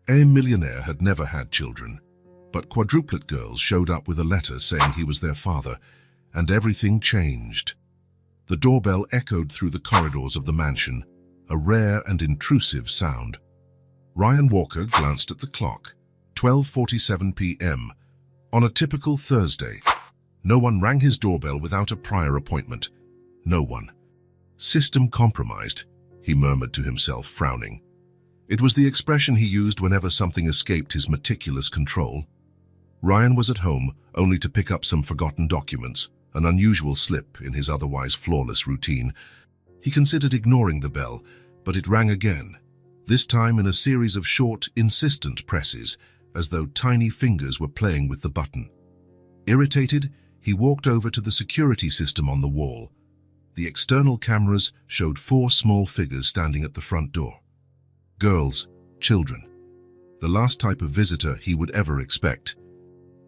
A millionaire had never had children, but quadruplet girls showed up with a letter saying he was their father, and everything changed. The doorbell echoed through the corridors of the mansion, a rare and intrusive sound. Ryan Walker glanced at the clock. 12:47 p.m. On a typical Thursday. No one rang his doorbell without a prior appointment. No one. System compromised, he murmured to himself, frowning. It was the expression he used whenever something escaped his meticulous control. Ryan was at home only to pick up some forgotten documents, an unusual slip in his otherwise flawless routine. He considered ignoring the bell, but it rang again, this time in a series of short, insistent presses, as though tiny fingers were playing with the button. Irritated, he walked over to the security system on the wall. The external cameras showed 4 small figures standing at the front door. Girls, children. The last type of visitor he would ever expect.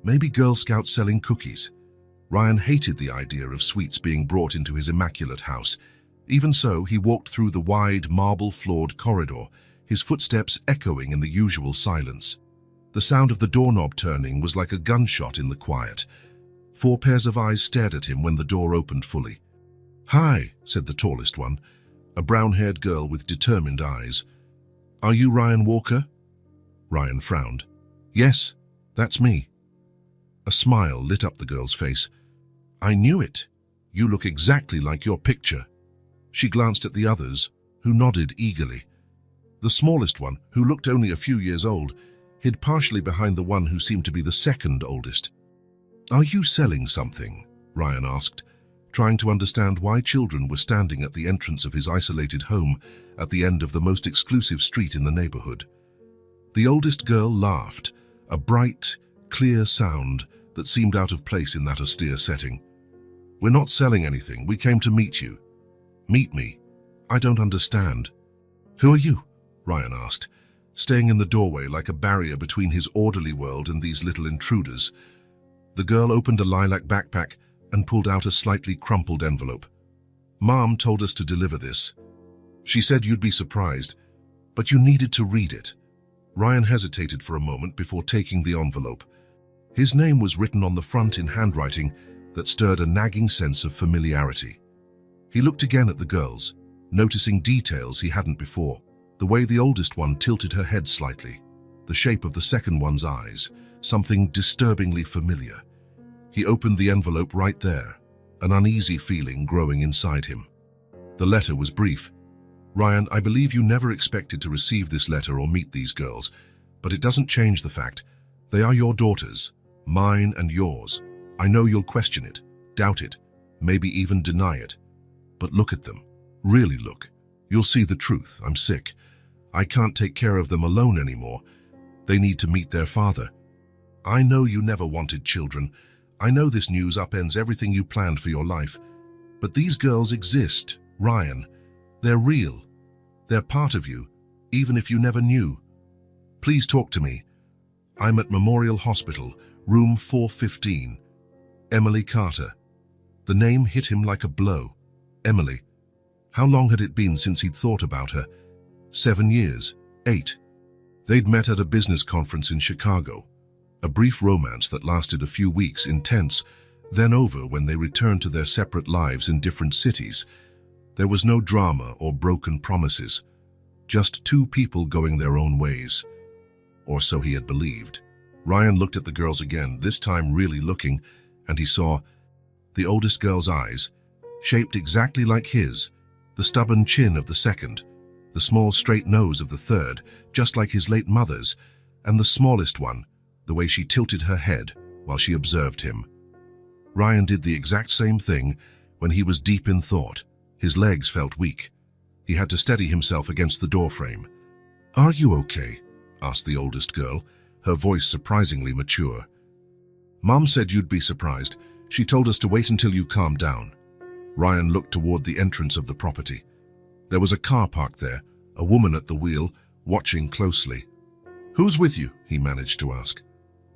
Maybe Girl Scouts selling cookies. Ryan hated the idea of sweets being brought into his immaculate house. Even so, he walked through the wide, marble-floored corridor, his footsteps echoing in the usual silence. The sound of the doorknob turning was like a gunshot in the quiet. 4 pairs of eyes stared at him when the door opened fully. "Hi," said the tallest one, a brown-haired girl with determined eyes. "Are you Ryan Walker?" Ryan frowned. "Yes, that's me." A smile lit up the girl's face. "I knew it. You look exactly like your picture." She glanced at the others, who nodded eagerly. The smallest one, who looked only a few years old, hid partially behind the one who seemed to be the second oldest. "Are you selling something?" Ryan asked, trying to understand why children were standing at the entrance of his isolated home at the end of the most exclusive street in the neighborhood. The oldest girl laughed, a bright, clear sound that seemed out of place in that austere setting. "We're not selling anything. We came to meet you." "Meet me? I don't understand." "Who are you?" Ryan asked, staying in the doorway like a barrier between his orderly world and these little intruders. The girl opened a lilac backpack and pulled out a slightly crumpled envelope. "Mom told us to deliver this. She said you'd be surprised, but you needed to read it." Ryan hesitated for a moment before taking the envelope. His name was written on the front in handwriting that stirred a nagging sense of familiarity. He looked again at the girls, noticing details he hadn't before. The way the oldest one tilted her head slightly, the shape of the second one's eyes, something disturbingly familiar. He opened the envelope right there, an uneasy feeling growing inside him. The letter was brief. "Ryan, I believe you never expected to receive this letter or meet these girls, but it doesn't change the fact. They are your daughters, mine and yours. I know you'll question it, doubt it, maybe even deny it. But look at them. Really look. You'll see the truth. I'm sick. I can't take care of them alone anymore. They need to meet their father. I know you never wanted children. I know this news upends everything you planned for your life. But these girls exist, Ryan. They're real. They're part of you, even if you never knew. Please talk to me. I'm at Memorial Hospital, room 415. Emily Carter." The name hit him like a blow. Emily. How long had it been since he'd thought about her? 7 years, 8. They'd met at a business conference in Chicago. A brief romance that lasted a few weeks, intense, then over when they returned to their separate lives in different cities. There was no drama or broken promises, just 2 people going their own ways. Or so he had believed. Ryan looked at the girls again, this time really looking, and he saw the oldest girl's eyes, shaped exactly like his, the stubborn chin of the second, the small straight nose of the third, just like his late mother's, and the smallest one, the way she tilted her head while she observed him. Ryan did the exact same thing when he was deep in thought. His legs felt weak. He had to steady himself against the doorframe. "Are you okay?" asked the oldest girl, her voice surprisingly mature. "Mom said you'd be surprised. She told us to wait until you calmed down." Ryan looked toward the entrance of the property. There was a car parked there, a woman at the wheel, watching closely. "Who's with you?" he managed to ask.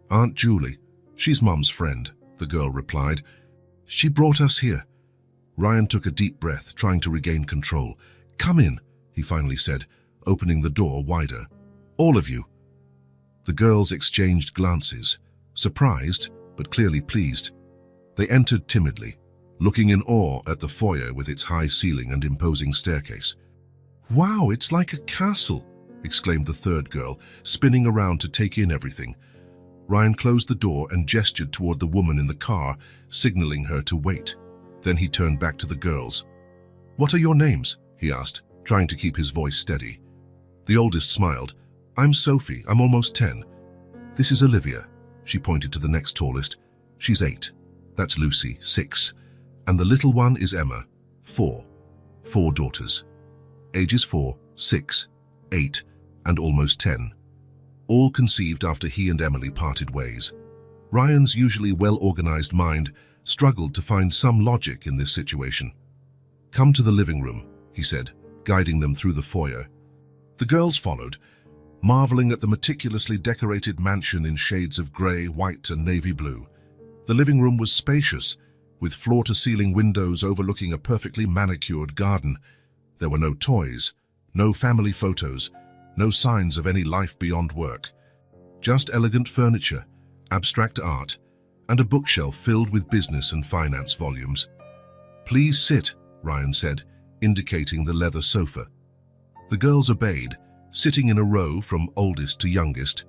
"Aunt Julie. She's Mom's friend," the girl replied. "She brought us here." Ryan took a deep breath, trying to regain control. "Come in," he finally said, opening the door wider. "All of you." The girls exchanged glances, surprised but clearly pleased. They entered timidly, looking in awe at the foyer with its high ceiling and imposing staircase. "Wow, it's like a castle," exclaimed the third girl, spinning around to take in everything. Ryan closed the door and gestured toward the woman in the car, signaling her to wait. Then he turned back to the girls. "What are your names?" he asked, trying to keep his voice steady. The oldest smiled. "I'm Sophie, I'm almost 10. This is Olivia." She pointed to the next tallest. "She's 8. That's Lucy, 6. And the little one is Emma, 4. 4 daughters. Ages 4, 6, 8, and almost 10. All conceived after he and Emily parted ways. Ryan's usually well-organized mind struggled to find some logic in this situation. "Come to the living room," he said, guiding them through the foyer. The girls followed, marveling at the meticulously decorated mansion in shades of grey, white, and navy blue. The living room was spacious, with floor-to-ceiling windows overlooking a perfectly manicured garden. There were no toys, no family photos, no signs of any life beyond work. Just elegant furniture, abstract art, and a bookshelf filled with business and finance volumes. "Please sit," Ryan said, indicating the leather sofa. The girls obeyed, sitting in a row from oldest to youngest.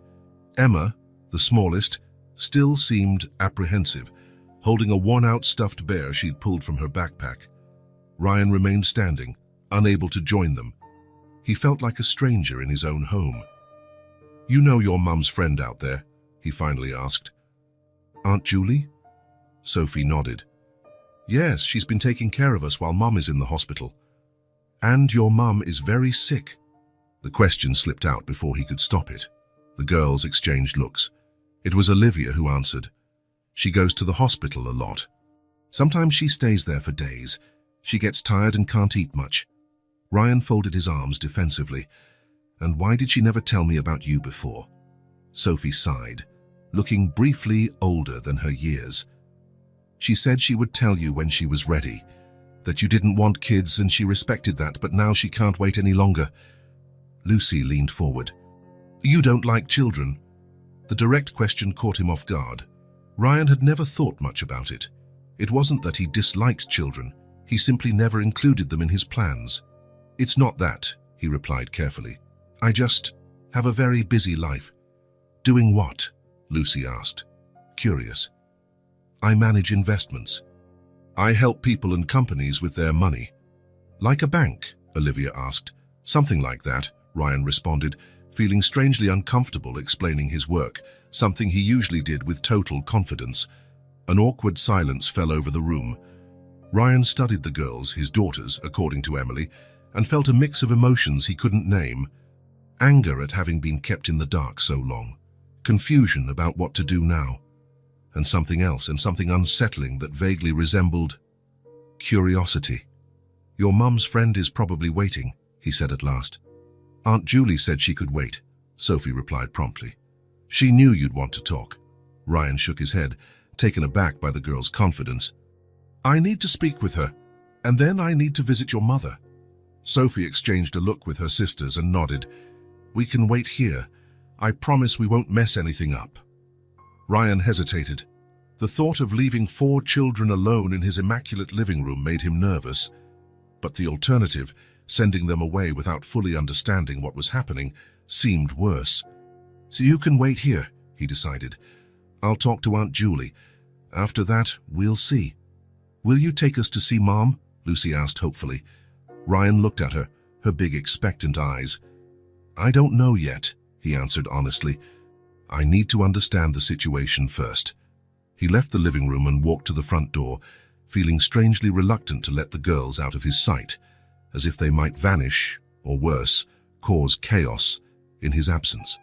Emma, the smallest, still seemed apprehensive, holding a worn-out stuffed bear she'd pulled from her backpack. Ryan remained standing, unable to join them. He felt like a stranger in his own home. "You know your mum's friend out there?" he finally asked. "Aunt Julie?" Sophie nodded. "Yes, she's been taking care of us while Mum is in the hospital." "And your mum is very sick." The question slipped out before he could stop it. The girls exchanged looks. It was Olivia who answered. "She goes to the hospital a lot. Sometimes she stays there for days. She gets tired and can't eat much." Ryan folded his arms defensively. "And why did she never tell me about you before?" Sophie sighed, looking briefly older than her years. "She said she would tell you when she was ready, that you didn't want kids and she respected that, but now she can't wait any longer." Lucy leaned forward. "You don't like children?" The direct question caught him off guard. Ryan had never thought much about it. It wasn't that he disliked children, he simply never included them in his plans. "It's not that," he replied carefully. "I just have a very busy life." "Doing what?" Lucy asked, curious. "I manage investments. I help people and companies with their money." "Like a bank?" Olivia asked. "Something like that," Ryan responded, feeling strangely uncomfortable explaining his work, something he usually did with total confidence. An awkward silence fell over the room. Ryan studied the girls, his daughters, according to Emily, and felt a mix of emotions he couldn't name. Anger at having been kept in the dark so long, confusion about what to do now, and something else, and something unsettling that vaguely resembled curiosity. "Your mum's friend is probably waiting," he said at last. "Aunt Julie said she could wait," Sophie replied promptly. "She knew you'd want to talk." Ryan shook his head, taken aback by the girl's confidence. "I need to speak with her, and then I need to visit your mother." Sophie exchanged a look with her sisters and nodded. "We can wait here. I promise we won't mess anything up." Ryan hesitated. The thought of leaving 4 children alone in his immaculate living room made him nervous. But the alternative, sending them away without fully understanding what was happening, seemed worse. "So you can wait here," he decided. "I'll talk to Aunt Julie. After that, we'll see." "Will you take us to see Mom?" Lucy asked hopefully. Ryan looked at her, her big expectant eyes. "I don't know yet," he answered honestly. "I need to understand the situation first." He left the living room and walked to the front door, feeling strangely reluctant to let the girls out of his sight, as if they might vanish, or worse, cause chaos in his absence.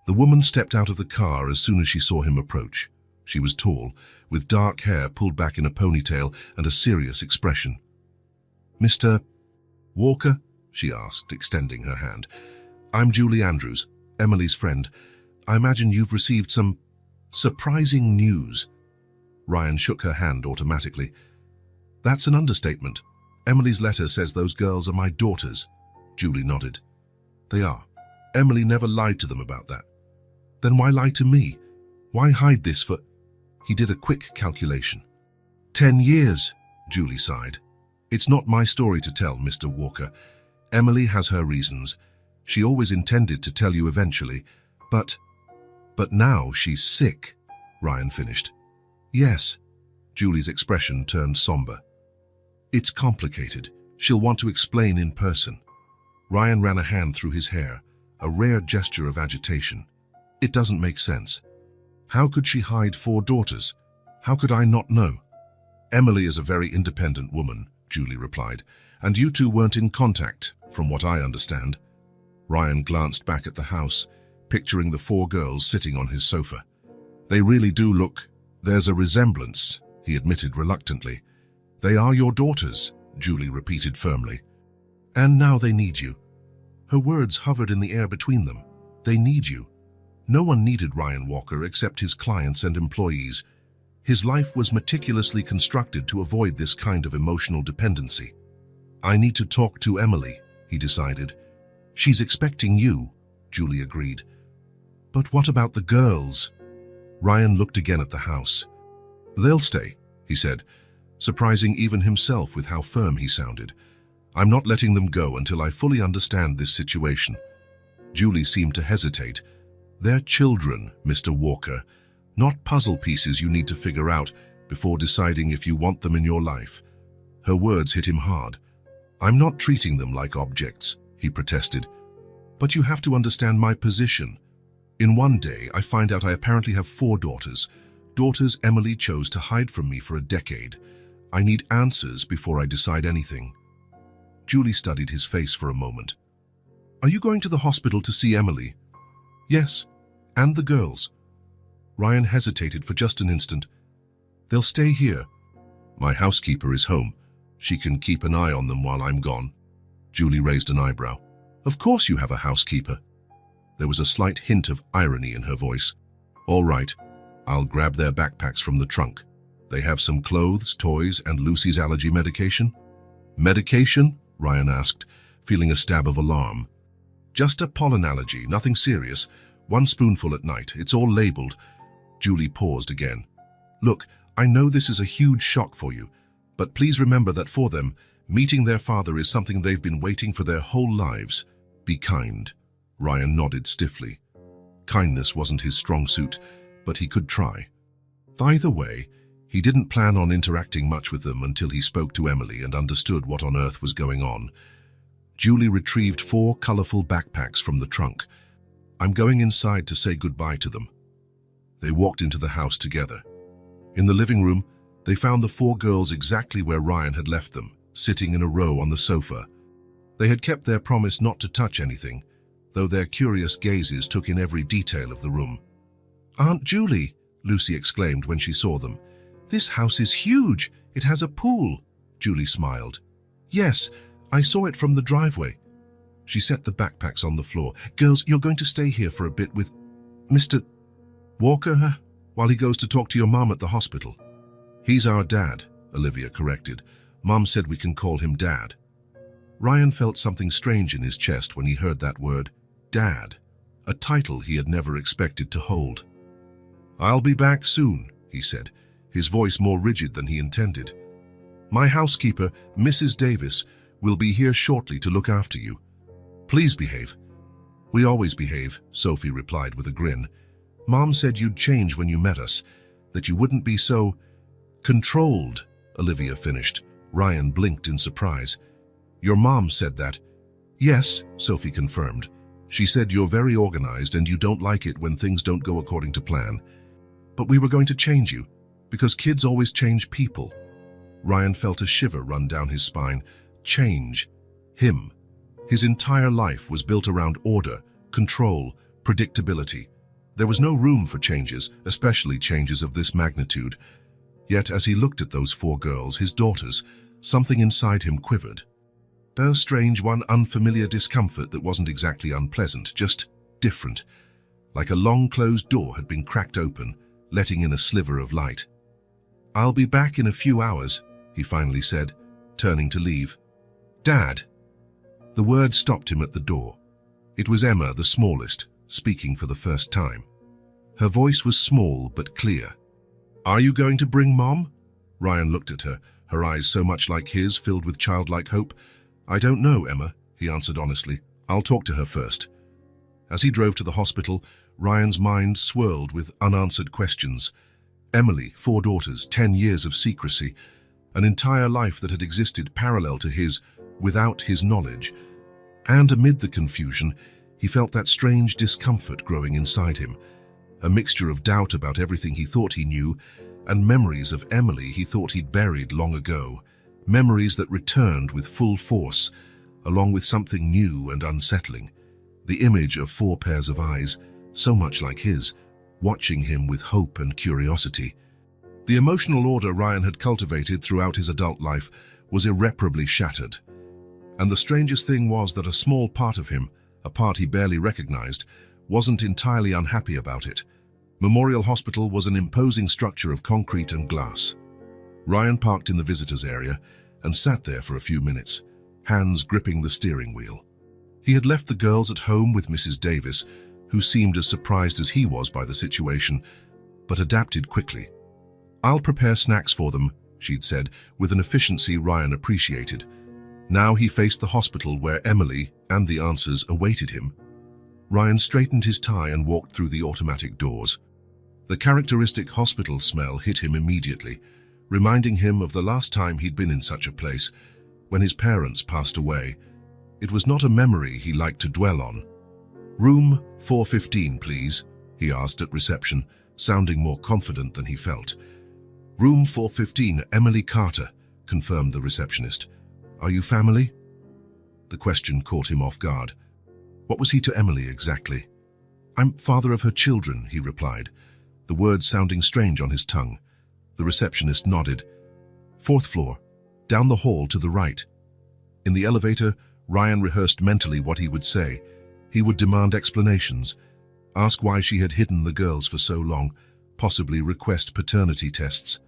The woman stepped out of the car as soon as she saw him approach. She was tall, with dark hair pulled back in a ponytail and a serious expression. "Mr. Walker?" she asked, extending her hand. "I'm Julie Andrews, Emily's friend. I imagine you've received some surprising news." Ryan shook her hand automatically. "That's an understatement. Emily's letter says those girls are my daughters." Julie nodded. "They are. Emily never lied to them about that." Then why lie to me? Why hide this for... He did a quick calculation. 10 years, Julie sighed. It's not my story to tell, Mr. Walker. Emily has her reasons. She always intended to tell you eventually, but now she's sick, Ryan finished. Yes, Julie's expression turned somber. It's complicated. She'll want to explain in person. Ryan ran a hand through his hair, a rare gesture of agitation. It doesn't make sense. How could she hide 4 daughters? How could I not know? Emily is a very independent woman, Julie replied, and you two weren't in contact, from what I understand. Ryan glanced back at the house, picturing the 4 girls sitting on his sofa. They really do look... There's a resemblance, he admitted reluctantly. They are your daughters, Julie repeated firmly. And now they need you. Her words hovered in the air between them. They need you. No one needed Ryan Walker except his clients and employees. His life was meticulously constructed to avoid this kind of emotional dependency. I need to talk to Emily, he decided. She's expecting you, Julie agreed. But what about the girls? Ryan looked again at the house. They'll stay, he said, surprising even himself with how firm he sounded. I'm not letting them go until I fully understand this situation. Julie seemed to hesitate. They're children, Mr. Walker, not puzzle pieces you need to figure out before deciding if you want them in your life. Her words hit him hard. I'm not treating them like objects, he protested. But you have to understand my position. In one day, I find out I apparently have 4 daughters. Daughters Emily chose to hide from me for a decade. I need answers before I decide anything. Julie studied his face for a moment. Are you going to the hospital to see Emily? Yes, and the girls. Ryan hesitated for just an instant. They'll stay here. My housekeeper is home. She can keep an eye on them while I'm gone. Julie raised an eyebrow. Of course you have a housekeeper. There was a slight hint of irony in her voice. All right, I'll grab their backpacks from the trunk. They have some clothes, toys, and Lucy's allergy medication. Medication? Ryan asked, feeling a stab of alarm. Just a pollen allergy, nothing serious. 1 spoonful at night. It's all labeled. Julie paused again. Look, I know this is a huge shock for you, but please remember that for them, meeting their father is something they've been waiting for their whole lives. Be kind. Ryan nodded stiffly. Kindness wasn't his strong suit, but he could try. Either way, he didn't plan on interacting much with them until he spoke to Emily and understood what on earth was going on. Julie retrieved 4 colorful backpacks from the trunk. I'm going inside to say goodbye to them. They walked into the house together. In the living room, they found the 4 girls exactly where Ryan had left them, sitting in a row on the sofa. They had kept their promise not to touch anything, though their curious gazes took in every detail of the room. Aunt Julie, Lucy exclaimed when she saw them. This house is huge. It has a pool. Julie smiled. Yes, I saw it from the driveway. She set the backpacks on the floor. Girls, you're going to stay here for a bit with Mr. Walker, while he goes to talk to your mom at the hospital. He's our dad, Olivia corrected. Mom said we can call him Dad. Ryan felt something strange in his chest when he heard that word, Dad, a title he had never expected to hold. I'll be back soon, he said, his voice more rigid than he intended. My housekeeper, Mrs. Davis, will be here shortly to look after you. Please behave. We always behave, Sophie replied with a grin. Mom said you'd change when you met us, that you wouldn't be so controlled, Olivia finished. Ryan blinked in surprise. Your mom said that? Yes, Sophie confirmed. She said you're very organized and you don't like it when things don't go according to plan. But we were going to change you, because kids always change people. Ryan felt a shiver run down his spine. Change. Him. His entire life was built around order, control, predictability. There was no room for changes, especially changes of this magnitude. Yet as he looked at those 4 girls, his daughters, something inside him quivered. A strange, unfamiliar discomfort that wasn't exactly unpleasant, just different. Like a long-closed door had been cracked open, letting in a sliver of light. I'll be back in a few hours, he finally said, turning to leave. Dad. The word stopped him at the door. It was Emma, the smallest, speaking for the first time. Her voice was small but clear. "Are you going to bring Mom?" Ryan looked at her, her eyes so much like his, filled with childlike hope. "I don't know, Emma," he answered honestly. "I'll talk to her first." As he drove to the hospital, Ryan's mind swirled with unanswered questions. Emily, 4 daughters, 10 years of secrecy, an entire life that had existed parallel to his, without his knowledge. And amid the confusion, he felt that strange discomfort growing inside him, a mixture of doubt about everything he thought he knew and memories of Emily he thought he'd buried long ago, memories that returned with full force, along with something new and unsettling, the image of 4 pairs of eyes, so much like his, watching him with hope and curiosity. The emotional order Ryan had cultivated throughout his adult life was irreparably shattered. And the strangest thing was that a small part of him, a part he barely recognized, wasn't entirely unhappy about it. Memorial Hospital was an imposing structure of concrete and glass. Ryan parked in the visitors area and sat there for a few minutes, hands gripping the steering wheel. He had left the girls at home with Mrs. Davis, who seemed as surprised as he was by the situation, but adapted quickly. "I'll prepare snacks for them," she'd said, with an efficiency Ryan appreciated. Now he faced the hospital where Emily and the answers awaited him. Ryan straightened his tie and walked through the automatic doors. The characteristic hospital smell hit him immediately, reminding him of the last time he'd been in such a place, when his parents passed away. It was not a memory he liked to dwell on. "Room 415, please," he asked at reception, sounding more confident than he felt. "Room 415, Emily Carter," confirmed the receptionist. "Are you family?" The question caught him off guard. What was he to Emily exactly? "I'm father of her children," he replied, the words sounding strange on his tongue. The receptionist nodded. "4th floor, down the hall to the right." In the elevator, Ryan rehearsed mentally what he would say. He would demand explanations, ask why she had hidden the girls for so long, possibly request paternity tests.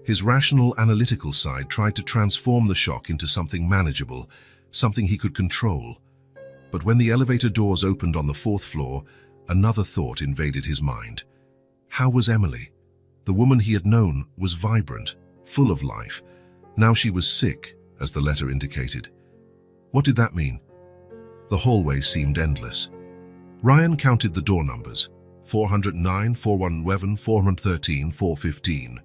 His rational, analytical side tried to transform the shock into something manageable, something he could control. But when the elevator doors opened on the 4th floor, another thought invaded his mind. How was Emily? The woman he had known was vibrant, full of life. Now she was sick, as the letter indicated. What did that mean? The hallway seemed endless. Ryan counted the door numbers: 409, 411, 413, 415.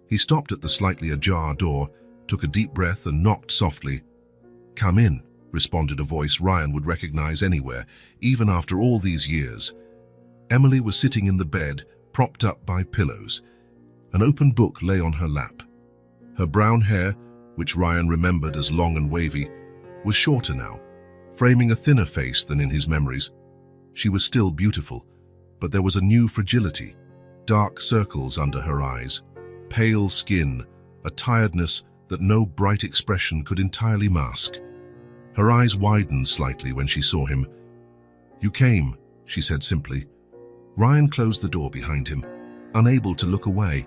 He stopped at the slightly ajar door, took a deep breath and knocked softly. "Come in," responded a voice Ryan would recognize anywhere, even after all these years. Emily was sitting in the bed, propped up by pillows. An open book lay on her lap. Her brown hair, which Ryan remembered as long and wavy, was shorter now, framing a thinner face than in his memories. She was still beautiful, but there was a new fragility, dark circles under her eyes, pale skin, a tiredness that no bright expression could entirely mask. Her eyes widened slightly when she saw him. "You came," she said simply. Ryan closed the door behind him, unable to look away.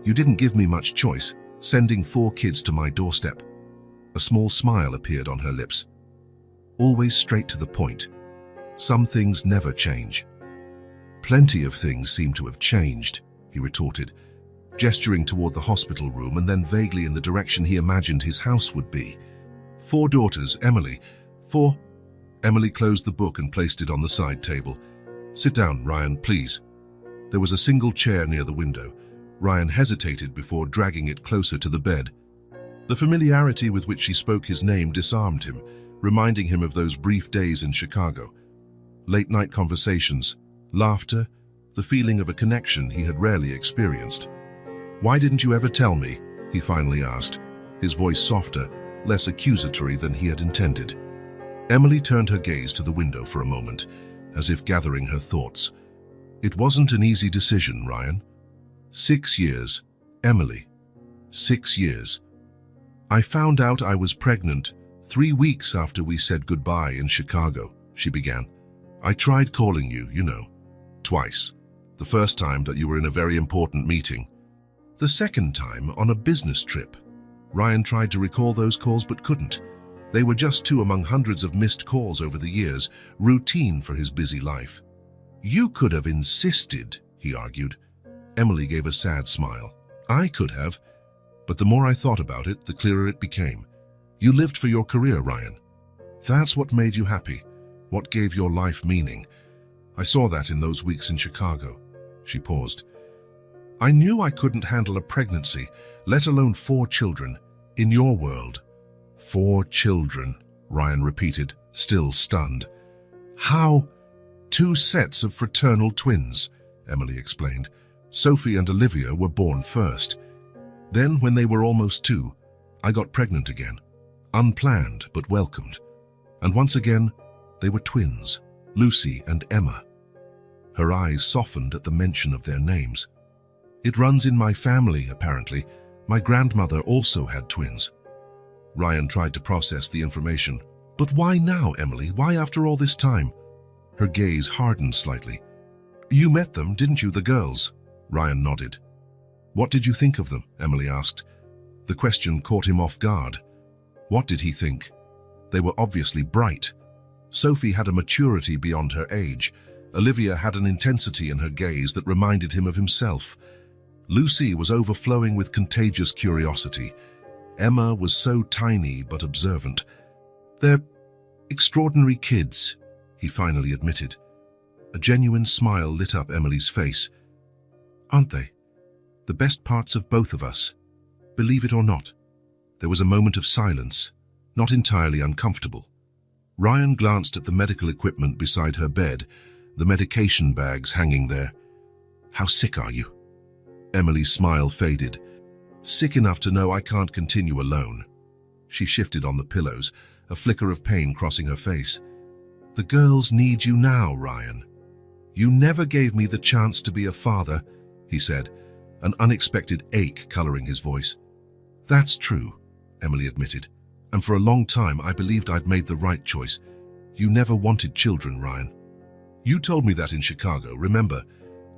"You didn't give me much choice, sending 4 kids to my doorstep." A small smile appeared on her lips. "Always straight to the point. Some things never change." "Plenty of things seem to have changed," he retorted, gesturing toward the hospital room and then vaguely in the direction he imagined his house would be. 4 daughters, Emily. 4. Emily closed the book and placed it on the side table. "Sit down, Ryan, please." There was a single chair near the window. Ryan hesitated before dragging it closer to the bed. The familiarity with which she spoke his name disarmed him, reminding him of those brief days in Chicago. Late-night conversations, laughter, the feeling of a connection he had rarely experienced. "Why didn't you ever tell me?" he finally asked, his voice softer, less accusatory than he had intended. Emily turned her gaze to the window for a moment, as if gathering her thoughts. "It wasn't an easy decision, Ryan. 6 years, Emily. 6 years. I found out I was pregnant 3 weeks after we said goodbye in Chicago," she began. "I tried calling you, twice. The first time that you were in a very important meeting. The second time on a business trip." Ryan tried to recall those calls but couldn't. They were just 2 among hundreds of missed calls over the years, routine for his busy life. You could have insisted, he argued. Emily gave a sad smile. I could have, but the more I thought about it, the clearer it became. You lived for your career, Ryan. That's what made you happy, what gave your life meaning. I saw that in those weeks in Chicago. She paused. I knew I couldn't handle a pregnancy, let alone 4 children, in your world. 4 children, Ryan repeated, still stunned. How? 2 sets of fraternal twins, Emily explained. Sophie and Olivia were born first. Then, when they were almost 2, I got pregnant again. Unplanned, but welcomed. And once again, they were twins, Lucy and Emma. Her eyes softened at the mention of their names. It runs in my family, apparently. My grandmother also had twins. Ryan tried to process the information. But why now, Emily? Why after all this time? Her gaze hardened slightly. You met them, didn't you, the girls? Ryan nodded. What did you think of them? Emily asked. The question caught him off guard. What did he think? They were obviously bright. Sophie had a maturity beyond her age. Olivia had an intensity in her gaze that reminded him of himself. Lucy was overflowing with contagious curiosity. Emma was so tiny but observant. They're extraordinary kids, he finally admitted. A genuine smile lit up Emily's face. Aren't they? The best parts of both of us. Believe it or not. There was a moment of silence, not entirely uncomfortable. Ryan glanced at the medical equipment beside her bed, the medication bags hanging there. How sick are you? Emily's smile faded. Sick enough to know I can't continue alone. She shifted on the pillows, a flicker of pain crossing her face. The girls need you now, Ryan. You never gave me the chance to be a father, he said, an unexpected ache coloring his voice. That's true, Emily admitted, and for a long time I believed I'd made the right choice. You never wanted children, Ryan. You told me that in Chicago, remember?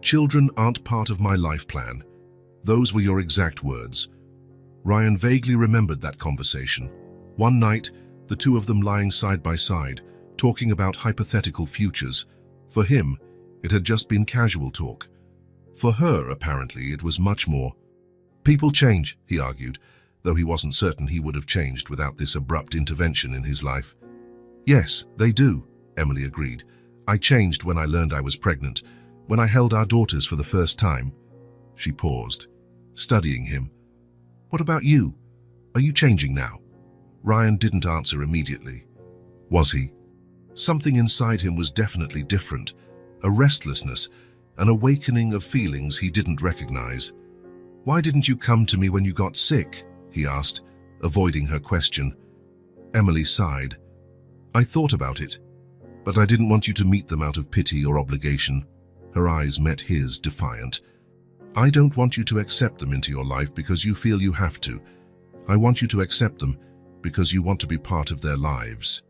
Children aren't part of my life plan. Those were your exact words. Ryan vaguely remembered that conversation. One night, the two of them lying side by side, talking about hypothetical futures. For him, it had just been casual talk. For her, apparently, it was much more. People change, he argued, though he wasn't certain he would have changed without this abrupt intervention in his life. Yes, they do, Emily agreed. I changed when I learned I was pregnant, when I held our daughters for the first time. She paused, studying him. What about you? Are you changing now? Ryan didn't answer immediately. Was he? Something inside him was definitely different, a restlessness, an awakening of feelings he didn't recognize. Why didn't you come to me when you got sick? He asked, avoiding her question. Emily sighed. I thought about it, but I didn't want you to meet them out of pity or obligation. Her eyes met his, defiant. I don't want you to accept them into your life because you feel you have to. I want you to accept them because you want to be part of their lives.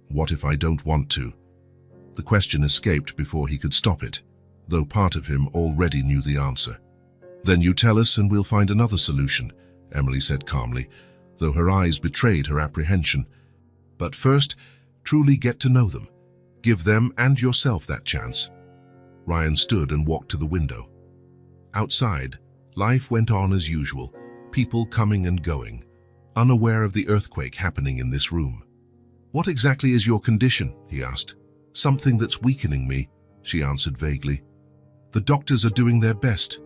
What if I don't want to? The question escaped before he could stop it, though part of him already knew the answer. Then you tell us and we'll find another solution, Emily said calmly, though her eyes betrayed her apprehension. But first, truly get to know them. Give them and yourself that chance. Ryan stood and walked to the window. Outside, life went on as usual, people coming and going, unaware of the earthquake happening in this room. What exactly is your condition? He asked. Something that's weakening me, she answered vaguely. The doctors are doing their best.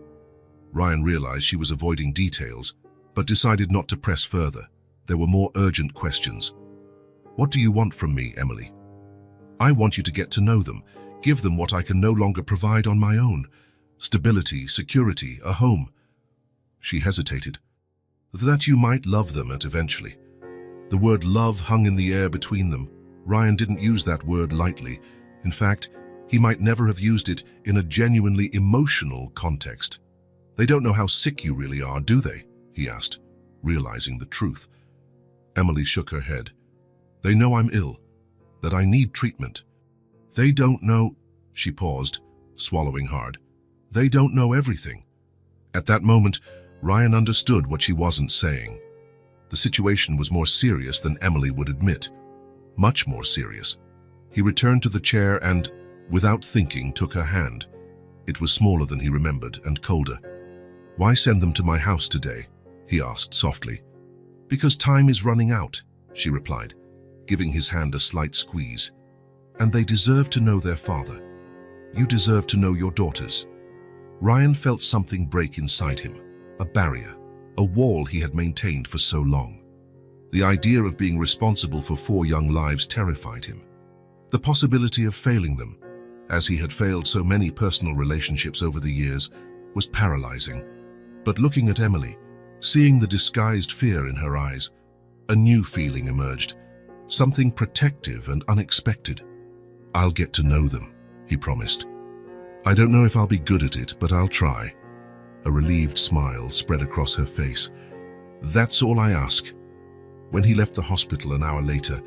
Ryan realized she was avoiding details, but decided not to press further. There were more urgent questions. What do you want from me, Emily? I want you to get to know them, give them what I can no longer provide on my own. Stability, security, a home. She hesitated. That you might love them eventually. The word love hung in the air between them. Ryan didn't use that word lightly. In fact, he might never have used it in a genuinely emotional context. They don't know how sick you really are, do they? He asked, realizing the truth. Emily shook her head. They know I'm ill, that I need treatment. They don't know, she paused, swallowing hard. They don't know everything. At that moment, Ryan understood what she wasn't saying. The situation was more serious than Emily would admit. Much more serious. He returned to the chair and, Without thinking, took her hand. It was smaller than he remembered and colder. "Why send them to my house today?" he asked softly. "Because time is running out," she replied, giving his hand a slight squeeze. "And they deserve to know their father. You deserve to know your daughters." Ryan felt something break inside him, a barrier, a wall he had maintained for so long. The idea of being responsible for 4 young lives terrified him. The possibility of failing them, as he had failed so many personal relationships over the years, was paralyzing. But looking at Emily, seeing the disguised fear in her eyes, a new feeling emerged, something protective and unexpected. "I'll get to know them," he promised. "I don't know if I'll be good at it, but I'll try." A relieved smile spread across her face. "That's all I ask." When he left the hospital an hour later,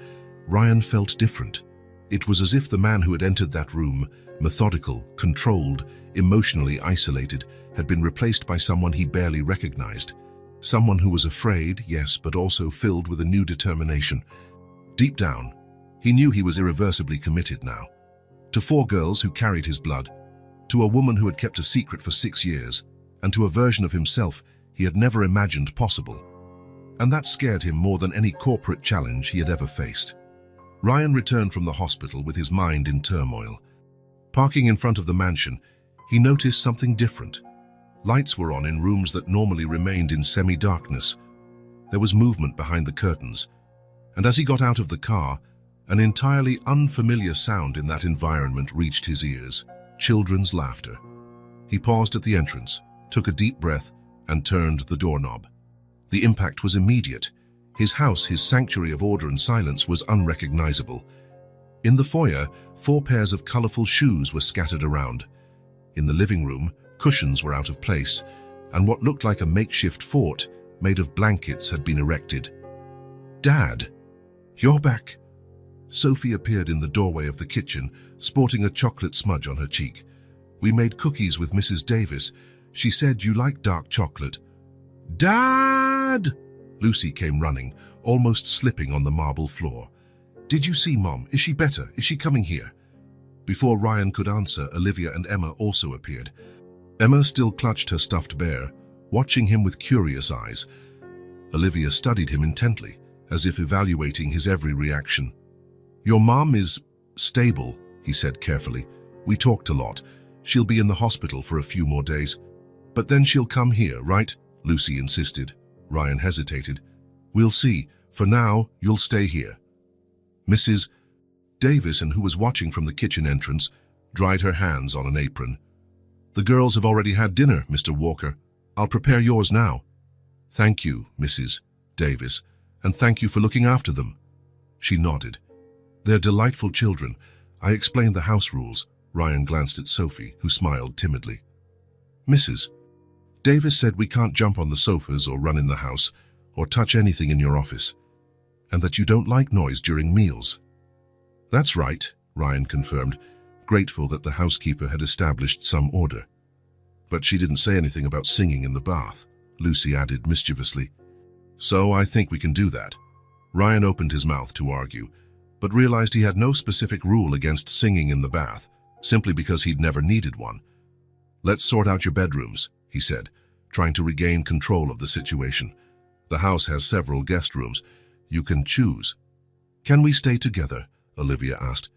Ryan felt different. It was as if the man who had entered that room, methodical, controlled, emotionally isolated, had been replaced by someone he barely recognized. Someone who was afraid, yes, but also filled with a new determination. Deep down, he knew he was irreversibly committed now. To 4 girls who carried his blood, to a woman who had kept a secret for 6 years, and to a version of himself he had never imagined possible. And that scared him more than any corporate challenge he had ever faced. Ryan returned from the hospital with his mind in turmoil. Parking in front of the mansion, he noticed something different. Lights were on in rooms that normally remained in semi-darkness. There was movement behind the curtains, and as he got out of the car, an entirely unfamiliar sound in that environment reached his ears: children's laughter. He paused at the entrance, took a deep breath, and turned the doorknob. The impact was immediate. His house, his sanctuary of order and silence, was unrecognizable. In the foyer, 4 pairs of colorful shoes were scattered around. In the living room, cushions were out of place, and what looked like a makeshift fort made of blankets had been erected. "Dad, you're back." Sophie appeared in the doorway of the kitchen, sporting a chocolate smudge on her cheek. "We made cookies with Mrs. Davis. She said you like dark chocolate." "Dad!" Lucy came running, almost slipping on the marble floor. "Did you see Mom? Is she better? Is she coming here?" Before Ryan could answer, Olivia and Emma also appeared. Emma still clutched her stuffed bear, watching him with curious eyes. Olivia studied him intently, as if evaluating his every reaction. "Your mom is stable," he said carefully. "We talked a lot. She'll be in the hospital for a few more days. But then she'll come here, right?" Lucy insisted. Ryan hesitated. "We'll see. For now, you'll stay here." Mrs. Davison, who was watching from the kitchen entrance, dried her hands on an apron. "The girls have already had dinner, Mr. Walker. I'll prepare yours now." "Thank you, Mrs. Davis, and thank you for looking after them." She nodded. "They're delightful children. I explained the house rules." Ryan glanced at Sophie, who smiled timidly. "Mrs. Davis said we can't jump on the sofas or run in the house or touch anything in your office, and that you don't like noise during meals." "That's right," Ryan confirmed, grateful that the housekeeper had established some order. "But she didn't say anything about singing in the bath," Lucy added mischievously. "So I think we can do that." Ryan opened his mouth to argue, but realized he had no specific rule against singing in the bath, simply because he'd never needed one. "Let's sort out your bedrooms," he said, trying to regain control of the situation. "The house has several guest rooms. You can choose." "Can we stay together?" Olivia asked.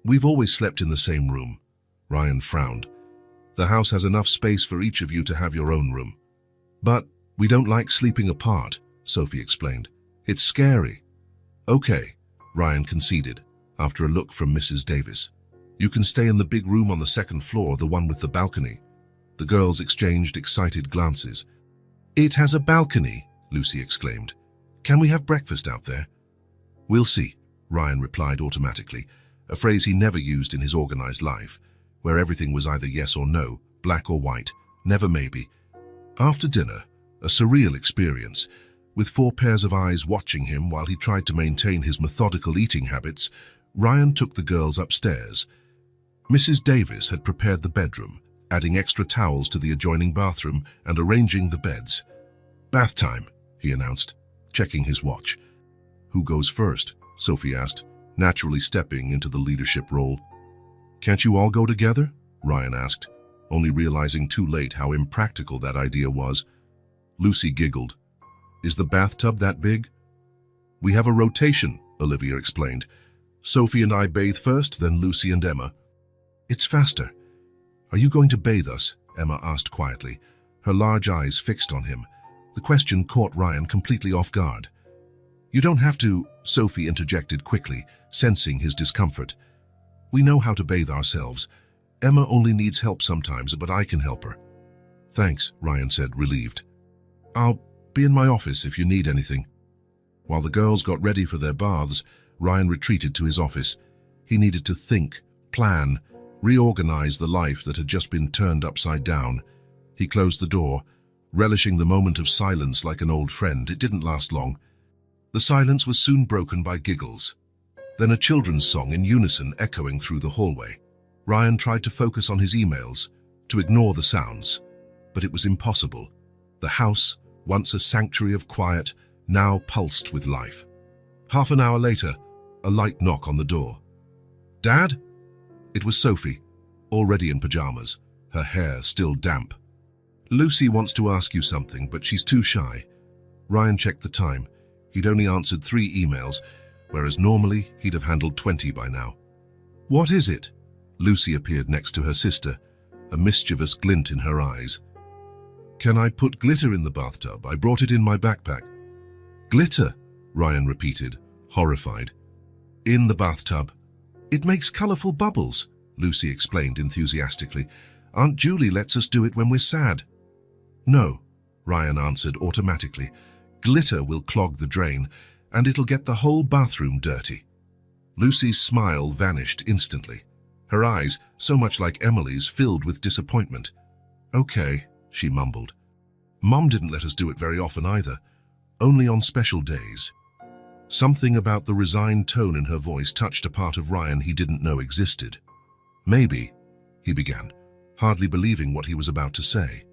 "We've always slept in the same room." Ryan frowned. "The house has enough space for each of you to have your own room." "But we don't like sleeping apart," Sophie explained. "It's scary." "Okay," Ryan conceded, after a look from Mrs. Davis. "You can stay in the big room on the 2nd floor, the one with the balcony." The girls exchanged excited glances. "It has a balcony," Lucy exclaimed. "Can we have breakfast out there?" "We'll see," Ryan replied automatically, a phrase he never used in his organized life, where everything was either yes or no, black or white, never maybe. After dinner, a surreal experience, with 4 pairs of eyes watching him while he tried to maintain his methodical eating habits, Ryan took the girls upstairs. Mrs. Davis had prepared the bedroom, adding extra towels to the adjoining bathroom and arranging the beds. "Bath time," he announced, checking his watch. "Who goes first?" Sophie asked, naturally stepping into the leadership role. Can't you all go together? Ryan asked, only realizing too late how impractical that idea was. Lucy giggled. Is the bathtub that big? We have a rotation, Olivia explained. Sophie and I bathe first, then Lucy and Emma. It's faster. Are you going to bathe us? Emma asked quietly, her large eyes fixed on him. The question caught Ryan completely off guard. You don't have to, Sophie interjected quickly, sensing his discomfort. We know how to bathe ourselves. Emma only needs help sometimes, but I can help her. Thanks, Ryan said, relieved. I'll be in my office if you need anything. While the girls got ready for their baths, Ryan retreated to his office. He needed to think, plan, reorganize the life that had just been turned upside down. He closed the door, relishing the moment of silence like an old friend. It didn't last long. The silence was soon broken by giggles. Then a children's song in unison echoing through the hallway. Ryan tried to focus on his emails, to ignore the sounds, but it was impossible. The house, once a sanctuary of quiet, now pulsed with life. Half an hour later, a light knock on the door. Dad? It was Sophie, already in pajamas, her hair still damp. Lucy wants to ask you something, but she's too shy. Ryan checked the time. He'd only answered 3 emails, whereas normally he'd have handled 20 by now. What is it? Lucy appeared next to her sister, a mischievous glint in her eyes. Can I put glitter in the bathtub? I brought it in my backpack. Glitter, Ryan repeated, horrified. In the bathtub. It makes colorful bubbles, Lucy explained enthusiastically. Aunt Julie lets us do it when we're sad. No, Ryan answered automatically. Glitter will clog the drain, and it'll get the whole bathroom dirty. Lucy's smile vanished instantly. Her eyes, so much like Emily's, filled with disappointment. Okay, she mumbled. Mom didn't let us do it very often either, only on special days. Something about the resigned tone in her voice touched a part of Ryan he didn't know existed. Maybe, he began, hardly believing what he was about to say.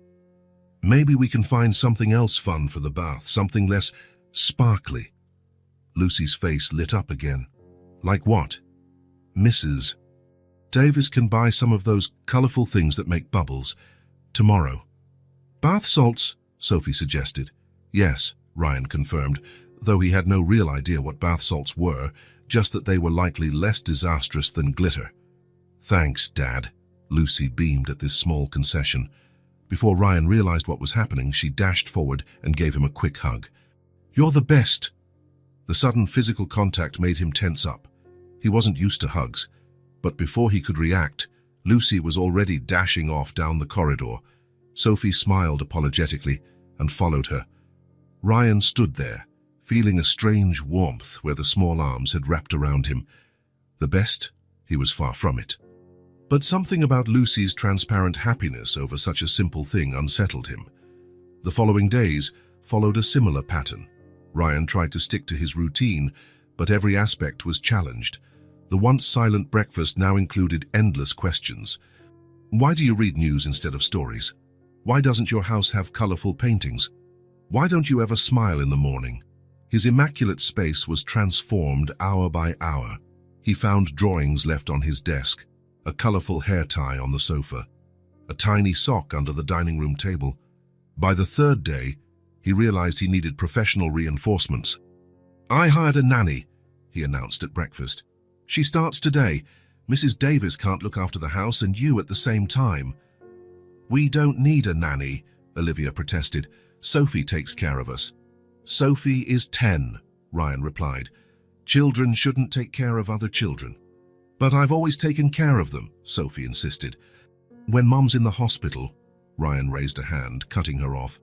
Maybe we can find something else fun for the bath, something less sparkly. Lucy's face lit up again. Like what? Mrs. Davis can buy some of those colorful things that make bubbles. Tomorrow. Bath salts, Sophie suggested. Yes, Ryan confirmed, though he had no real idea what bath salts were, just that they were likely less disastrous than glitter. Thanks, Dad. Lucy beamed at this small concession. Before Ryan realized what was happening, she dashed forward and gave him a quick hug. You're the best. The sudden physical contact made him tense up. He wasn't used to hugs, but before he could react, Lucy was already dashing off down the corridor. Sophie smiled apologetically and followed her. Ryan stood there, feeling a strange warmth where the small arms had wrapped around him. The best? He was far from it. But something about Lucy's transparent happiness over such a simple thing unsettled him. The following days followed a similar pattern. Ryan tried to stick to his routine, but every aspect was challenged. The once silent breakfast now included endless questions. Why do you read news instead of stories? Why doesn't your house have colorful paintings? Why don't you ever smile in the morning? His immaculate space was transformed hour by hour. He found drawings left on his desk, a colorful hair tie on the sofa, a tiny sock under the dining room table. By the 3rd day, he realized he needed professional reinforcements. I hired a nanny, he announced at breakfast. She starts today. Mrs. Davis can't look after the house and you at the same time. We don't need a nanny, Olivia protested. Sophie takes care of us. Sophie is 10, Ryan replied. Children shouldn't take care of other children. But I've always taken care of them, Sophie insisted. When Mom's in the hospital, Ryan raised a hand, cutting her off.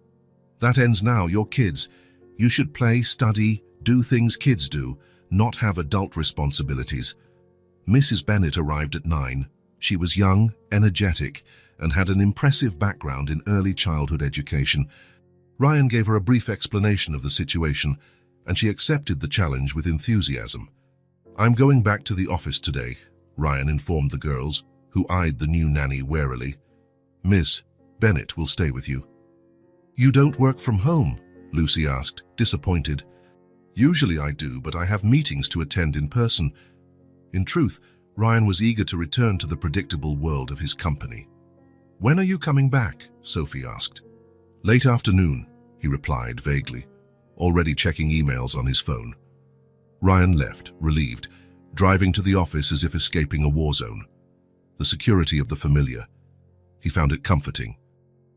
That ends now, you're kids. You should play, study, do things kids do, not have adult responsibilities. Mrs. Bennett arrived at 9. She was young, energetic, and had an impressive background in early childhood education. Ryan gave her a brief explanation of the situation, and she accepted the challenge with enthusiasm. I'm going back to the office today, Ryan informed the girls, who eyed the new nanny warily. Miss Bennett will stay with you. You don't work from home? Lucy asked, disappointed. Usually I do, but I have meetings to attend in person. In truth, Ryan was eager to return to the predictable world of his company. "When are you coming back?" Sophie asked. "Late afternoon," he replied vaguely, already checking emails on his phone. Ryan left, relieved, driving to the office as if escaping a war zone. The security of the familiar. He found it comforting.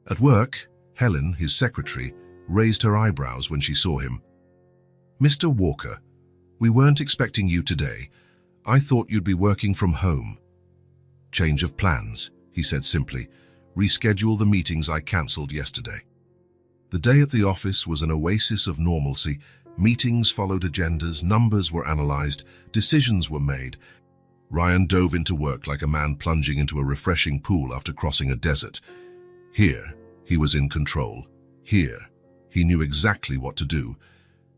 At work, Helen, his secretary, raised her eyebrows when she saw him. "Mr. Walker, we weren't expecting you today. I thought you'd be working from home." "Change of plans," he said simply. "Reschedule the meetings I cancelled yesterday." The day at the office was an oasis of normalcy. Meetings followed agendas, numbers were analyzed, decisions were made. Ryan dove into work like a man plunging into a refreshing pool after crossing a desert. Here, he was in control. Here, he knew exactly what to do.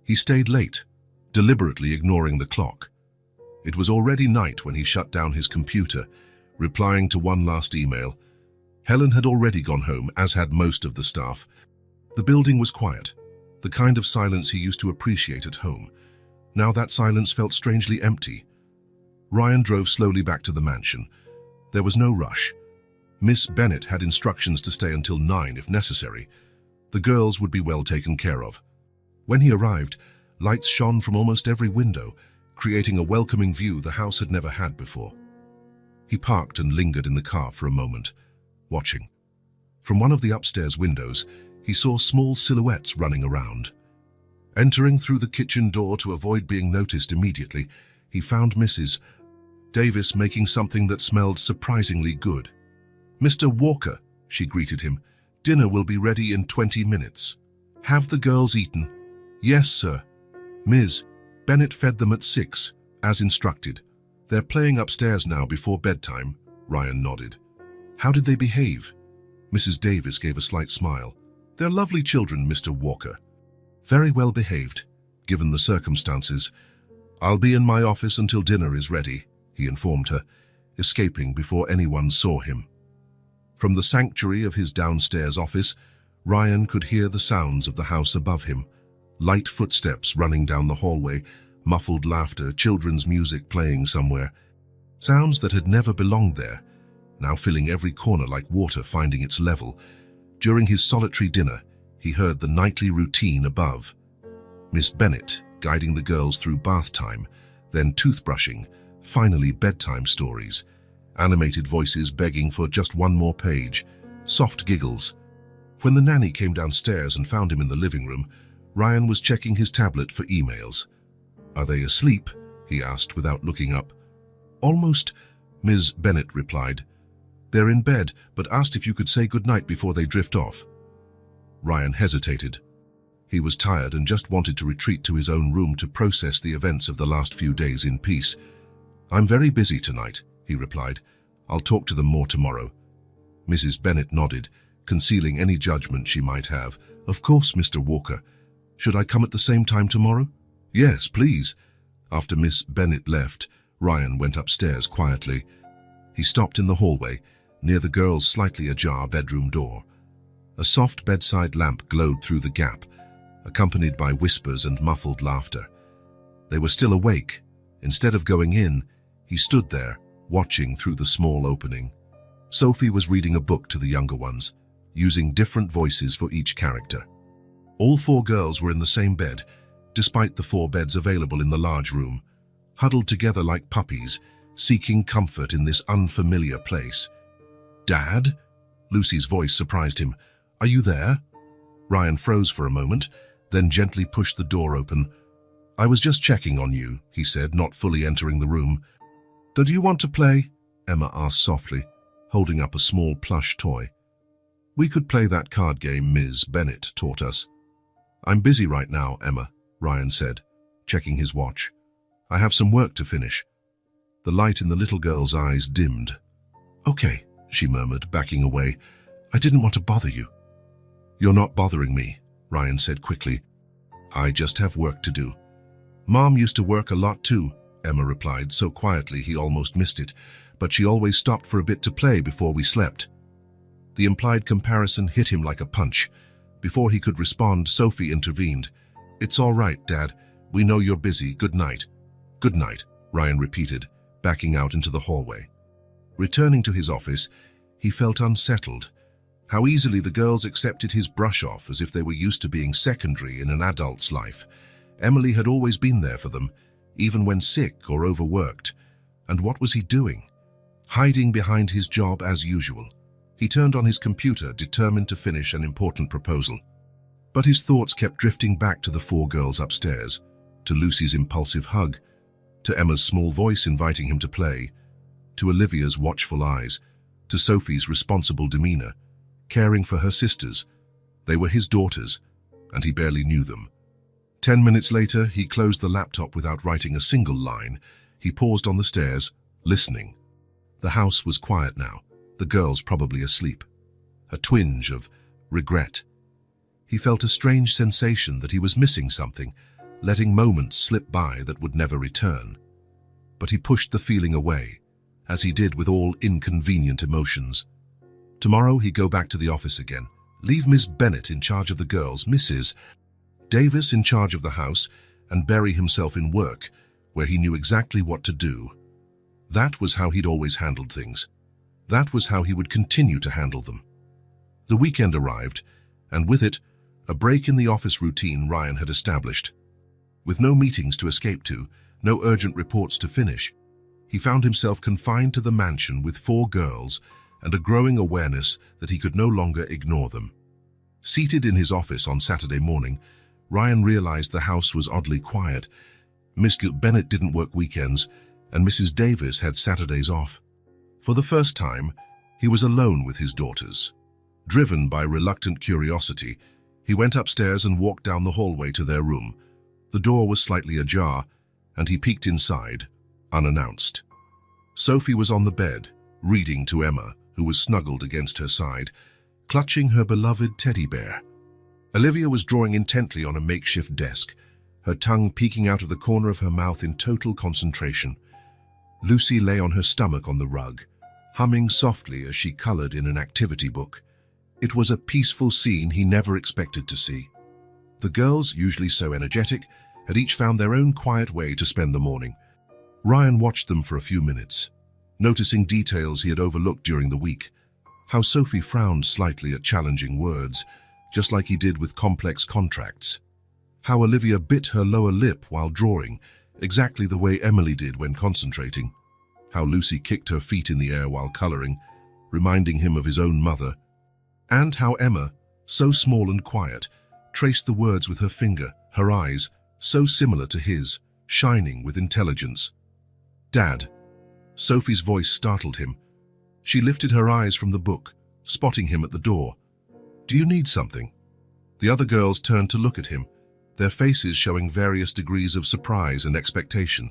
He stayed late, deliberately ignoring the clock. It was already night when he shut down his computer, replying to one last email. Helen had already gone home, as had most of the staff. The building was quiet, the kind of silence he used to appreciate at home. Now that silence felt strangely empty. Ryan drove slowly back to the mansion. There was no rush. Miss Bennet had instructions to stay until 9 if necessary. The girls would be well taken care of. When he arrived, lights shone from almost every window, creating a welcoming view the house had never had before. He parked and lingered in the car for a moment, watching. From one of the upstairs windows, he saw small silhouettes running around. Entering through the kitchen door to avoid being noticed immediately, he found Mrs. Davis making something that smelled surprisingly good. "Mr. Walker," she greeted him, "dinner will be ready in 20 minutes. Have the girls eaten?" "Yes, sir. Ms. Bennet fed them at 6, as instructed. They're playing upstairs now before bedtime." Ryan nodded. "How did they behave?" Mrs. Davis gave a slight smile. "They're lovely children, Mr. Walker. Very well behaved, given the circumstances. I'll be in my office until dinner is ready," he informed her, escaping before anyone saw him. From the sanctuary of his downstairs office, Ryan could hear the sounds of the house above him. Light footsteps running down the hallway, muffled laughter, children's music playing somewhere. Sounds that had never belonged there, now filling every corner like water finding its level. During his solitary dinner, he heard the nightly routine above. Miss Bennet guiding the girls through bath time, then toothbrushing, finally bedtime stories. Animated voices begging for just one more page. Soft giggles. When the nanny came downstairs and found him in the living room, Ryan was checking his tablet for emails. "Are they asleep?" he asked without looking up. "Almost," Ms. Bennet replied. "They're in bed, but asked if you could say goodnight before they drift off." Ryan hesitated. He was tired and just wanted to retreat to his own room to process the events of the last few days in peace. "I'm very busy tonight," he replied. "I'll talk to them more tomorrow." Mrs. Bennet nodded, concealing any judgment she might have. "Of course, Mr. Walker. Should I come at the same time tomorrow?" "Yes, please." After Miss Bennet left, Ryan went upstairs quietly. He stopped in the hallway, near the girls' slightly ajar bedroom door. A soft bedside lamp glowed through the gap, accompanied by whispers and muffled laughter. They were still awake. Instead of going in, he stood there, watching through the small opening. Sophie was reading a book to the younger ones, using different voices for each character. All 4 girls were in the same bed, despite the 4 beds available in the large room, huddled together like puppies, seeking comfort in this unfamiliar place. "Dad?" Lucy's voice surprised him. "Are you there?" Ryan froze for a moment, then gently pushed the door open. "I was just checking on you," he said, not fully entering the room. "Do you want to play?" Emma asked softly, holding up a small plush toy. "We could play that card game Ms. Bennet taught us." "I'm busy right now, Emma," Ryan said, checking his watch. "I have some work to finish." The light in the little girl's eyes dimmed. "Okay," she murmured, backing away. "I didn't want to bother you." "You're not bothering me," Ryan said quickly. "I just have work to do." "Mom used to work a lot too," Emma replied so quietly he almost missed it, "but she always stopped for a bit to play before we slept." The implied comparison hit him like a punch. Before he could respond, Sophie intervened. "It's all right, Dad. We know you're busy. Good night." "Good night," Ryan repeated, backing out into the hallway. Returning to his office, he felt unsettled. How easily the girls accepted his brush-off as if they were used to being secondary in an adult's life. Emily had always been there for them, even when sick or overworked. And what was he doing? Hiding behind his job as usual. He turned on his computer, determined to finish an important proposal. But his thoughts kept drifting back to the four girls upstairs, to Lucy's impulsive hug, to Emma's small voice inviting him to play, to Olivia's watchful eyes, to Sophie's responsible demeanor, caring for her sisters. They were his daughters, and he barely knew them. 10 minutes later, he closed the laptop without writing a single line. He paused on the stairs, listening. The house was quiet now, the girls probably asleep. A twinge of regret. He felt a strange sensation that he was missing something, letting moments slip by that would never return. But he pushed the feeling away, as he did with all inconvenient emotions. Tomorrow he'd go back to the office again, leave Miss Bennet in charge of the girls, Mrs. Davis in charge of the house, and bury himself in work, where he knew exactly what to do. That was how he'd always handled things. That was how he would continue to handle them. The weekend arrived, and with it, a break in the office routine Ryan had established. With no meetings to escape to, no urgent reports to finish, he found himself confined to the mansion with four girls and a growing awareness that he could no longer ignore them. Seated in his office on Saturday morning, Ryan realized the house was oddly quiet. Miss Bennet didn't work weekends, and Mrs. Davis had Saturdays off. For the first time, he was alone with his daughters. Driven by reluctant curiosity, he went upstairs and walked down the hallway to their room. The door was slightly ajar, and he peeked inside, unannounced. Sophie was on the bed, reading to Emma, who was snuggled against her side, clutching her beloved teddy bear. Olivia was drawing intently on a makeshift desk, her tongue peeking out of the corner of her mouth in total concentration. Lucy lay on her stomach on the rug, humming softly as she colored in an activity book. It was a peaceful scene he never expected to see. The girls, usually so energetic, had each found their own quiet way to spend the morning. Ryan watched them for a few minutes, noticing details he had overlooked during the week. How Sophie frowned slightly at challenging words, just like he did with complex contracts. How Olivia bit her lower lip while drawing, exactly the way Emily did when concentrating. How Lucy kicked her feet in the air while coloring, reminding him of his own mother. And how Emma, so small and quiet, traced the words with her finger, her eyes, so similar to his, shining with intelligence. "Dad." Sophie's voice startled him. She lifted her eyes from the book, spotting him at the door. "Do you need something?" The other girls turned to look at him, their faces showing various degrees of surprise and expectation.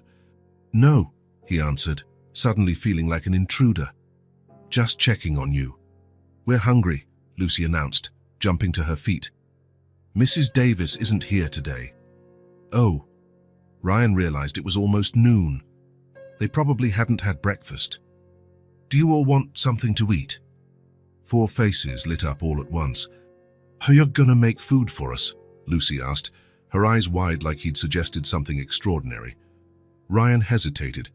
"No," he answered, suddenly feeling like an intruder. "Just checking on you." "We're hungry," Lucy announced, jumping to her feet. "Mrs. Davis isn't here today." Oh. Ryan realized it was almost noon. They probably hadn't had breakfast. "Do you all want something to eat?" Four faces lit up all at once. "Are you gonna make food for us?" Lucy asked, her eyes wide like he'd suggested something extraordinary. Ryan hesitated.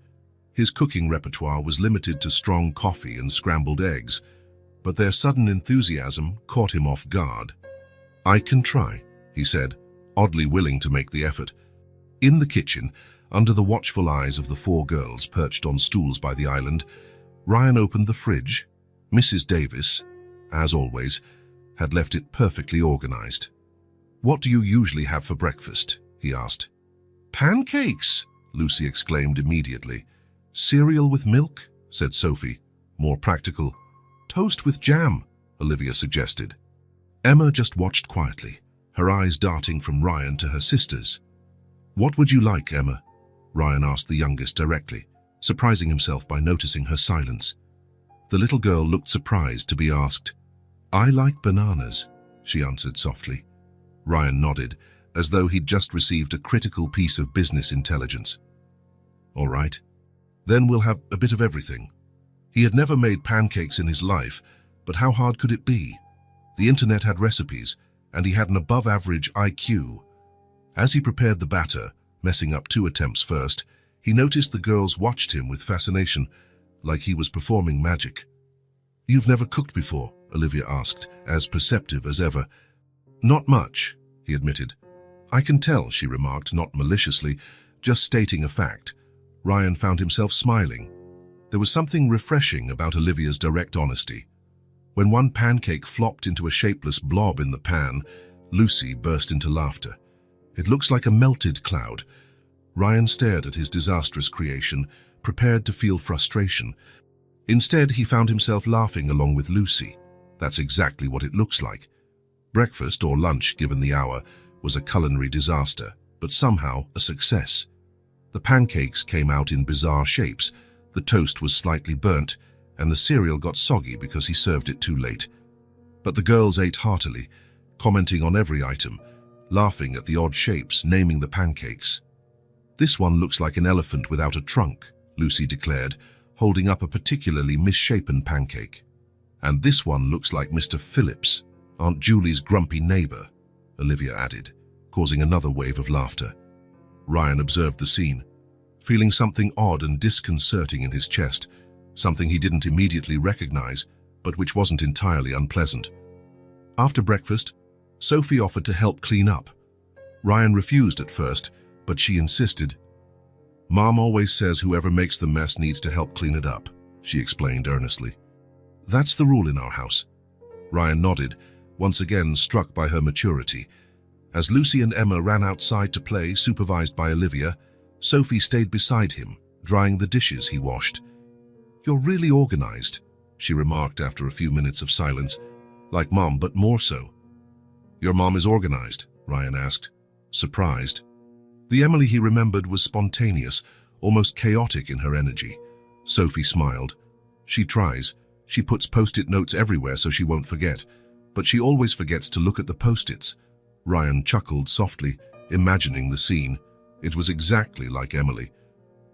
His cooking repertoire was limited to strong coffee and scrambled eggs, but their sudden enthusiasm caught him off guard. "I can try," he said, oddly willing to make the effort. In the kitchen, under the watchful eyes of the four girls perched on stools by the island, Ryan opened the fridge. Mrs. Davis, as always, had left it perfectly organized. "What do you usually have for breakfast?" he asked. "Pancakes!" Lucy exclaimed immediately. "Cereal with milk?" said Sophie, more practical. "Toast with jam," Olivia suggested. Emma just watched quietly, her eyes darting from Ryan to her sisters. "What would you like, Emma?" Ryan asked the youngest directly, surprising himself by noticing her silence. The little girl looked surprised to be asked. "I like bananas," she answered softly. Ryan nodded, as though he'd just received a critical piece of business intelligence. "All right. Then we'll have a bit of everything." He had never made pancakes in his life, but how hard could it be? The internet had recipes, and he had an above-average IQ. As he prepared the batter, messing up 2 attempts first, He noticed the girls watched him with fascination, like he was performing magic. "You've never cooked before?" Olivia asked, as perceptive as ever. "Not much," he admitted. "I can tell," she remarked, not maliciously, just stating a fact. Ryan found himself smiling. There was something refreshing about Olivia's direct honesty. When one pancake flopped into a shapeless blob in the pan, Lucy burst into laughter. "It looks like a melted cloud." Ryan stared at his disastrous creation, prepared to feel frustration. Instead, he found himself laughing along with Lucy. That's exactly what it looks like. Breakfast, or lunch given the hour, was a culinary disaster, but somehow a success. The pancakes came out in bizarre shapes, the toast was slightly burnt, and the cereal got soggy because he served it too late. But the girls ate heartily, commenting on every item, laughing at the odd shapes, naming the pancakes. "This one looks like an elephant without a trunk," Lucy declared, holding up a particularly misshapen pancake. "And this one looks like Mr. Phillips, Aunt Julie's grumpy neighbor," Olivia added, causing another wave of laughter. Ryan observed the scene, feeling something odd and disconcerting in his chest, something he didn't immediately recognize, but which wasn't entirely unpleasant. After breakfast, Sophie offered to help clean up. Ryan refused at first, but she insisted. "Mom always says whoever makes the mess needs to help clean it up," she explained earnestly. "That's the rule in our house." Ryan nodded, once again struck by her maturity. As Lucy and Emma ran outside to play, supervised by Olivia, Sophie stayed beside him, drying the dishes he washed. "You're really organized," she remarked after a few minutes of silence. "Like Mom, but more so." "Your mom is organized?" Ryan asked, surprised. The Emily he remembered was spontaneous, almost chaotic in her energy. Sophie smiled. "She tries. She puts post-it notes everywhere so she won't forget. But she always forgets to look at the post-its." Ryan chuckled softly, imagining the scene. It was exactly like Emily.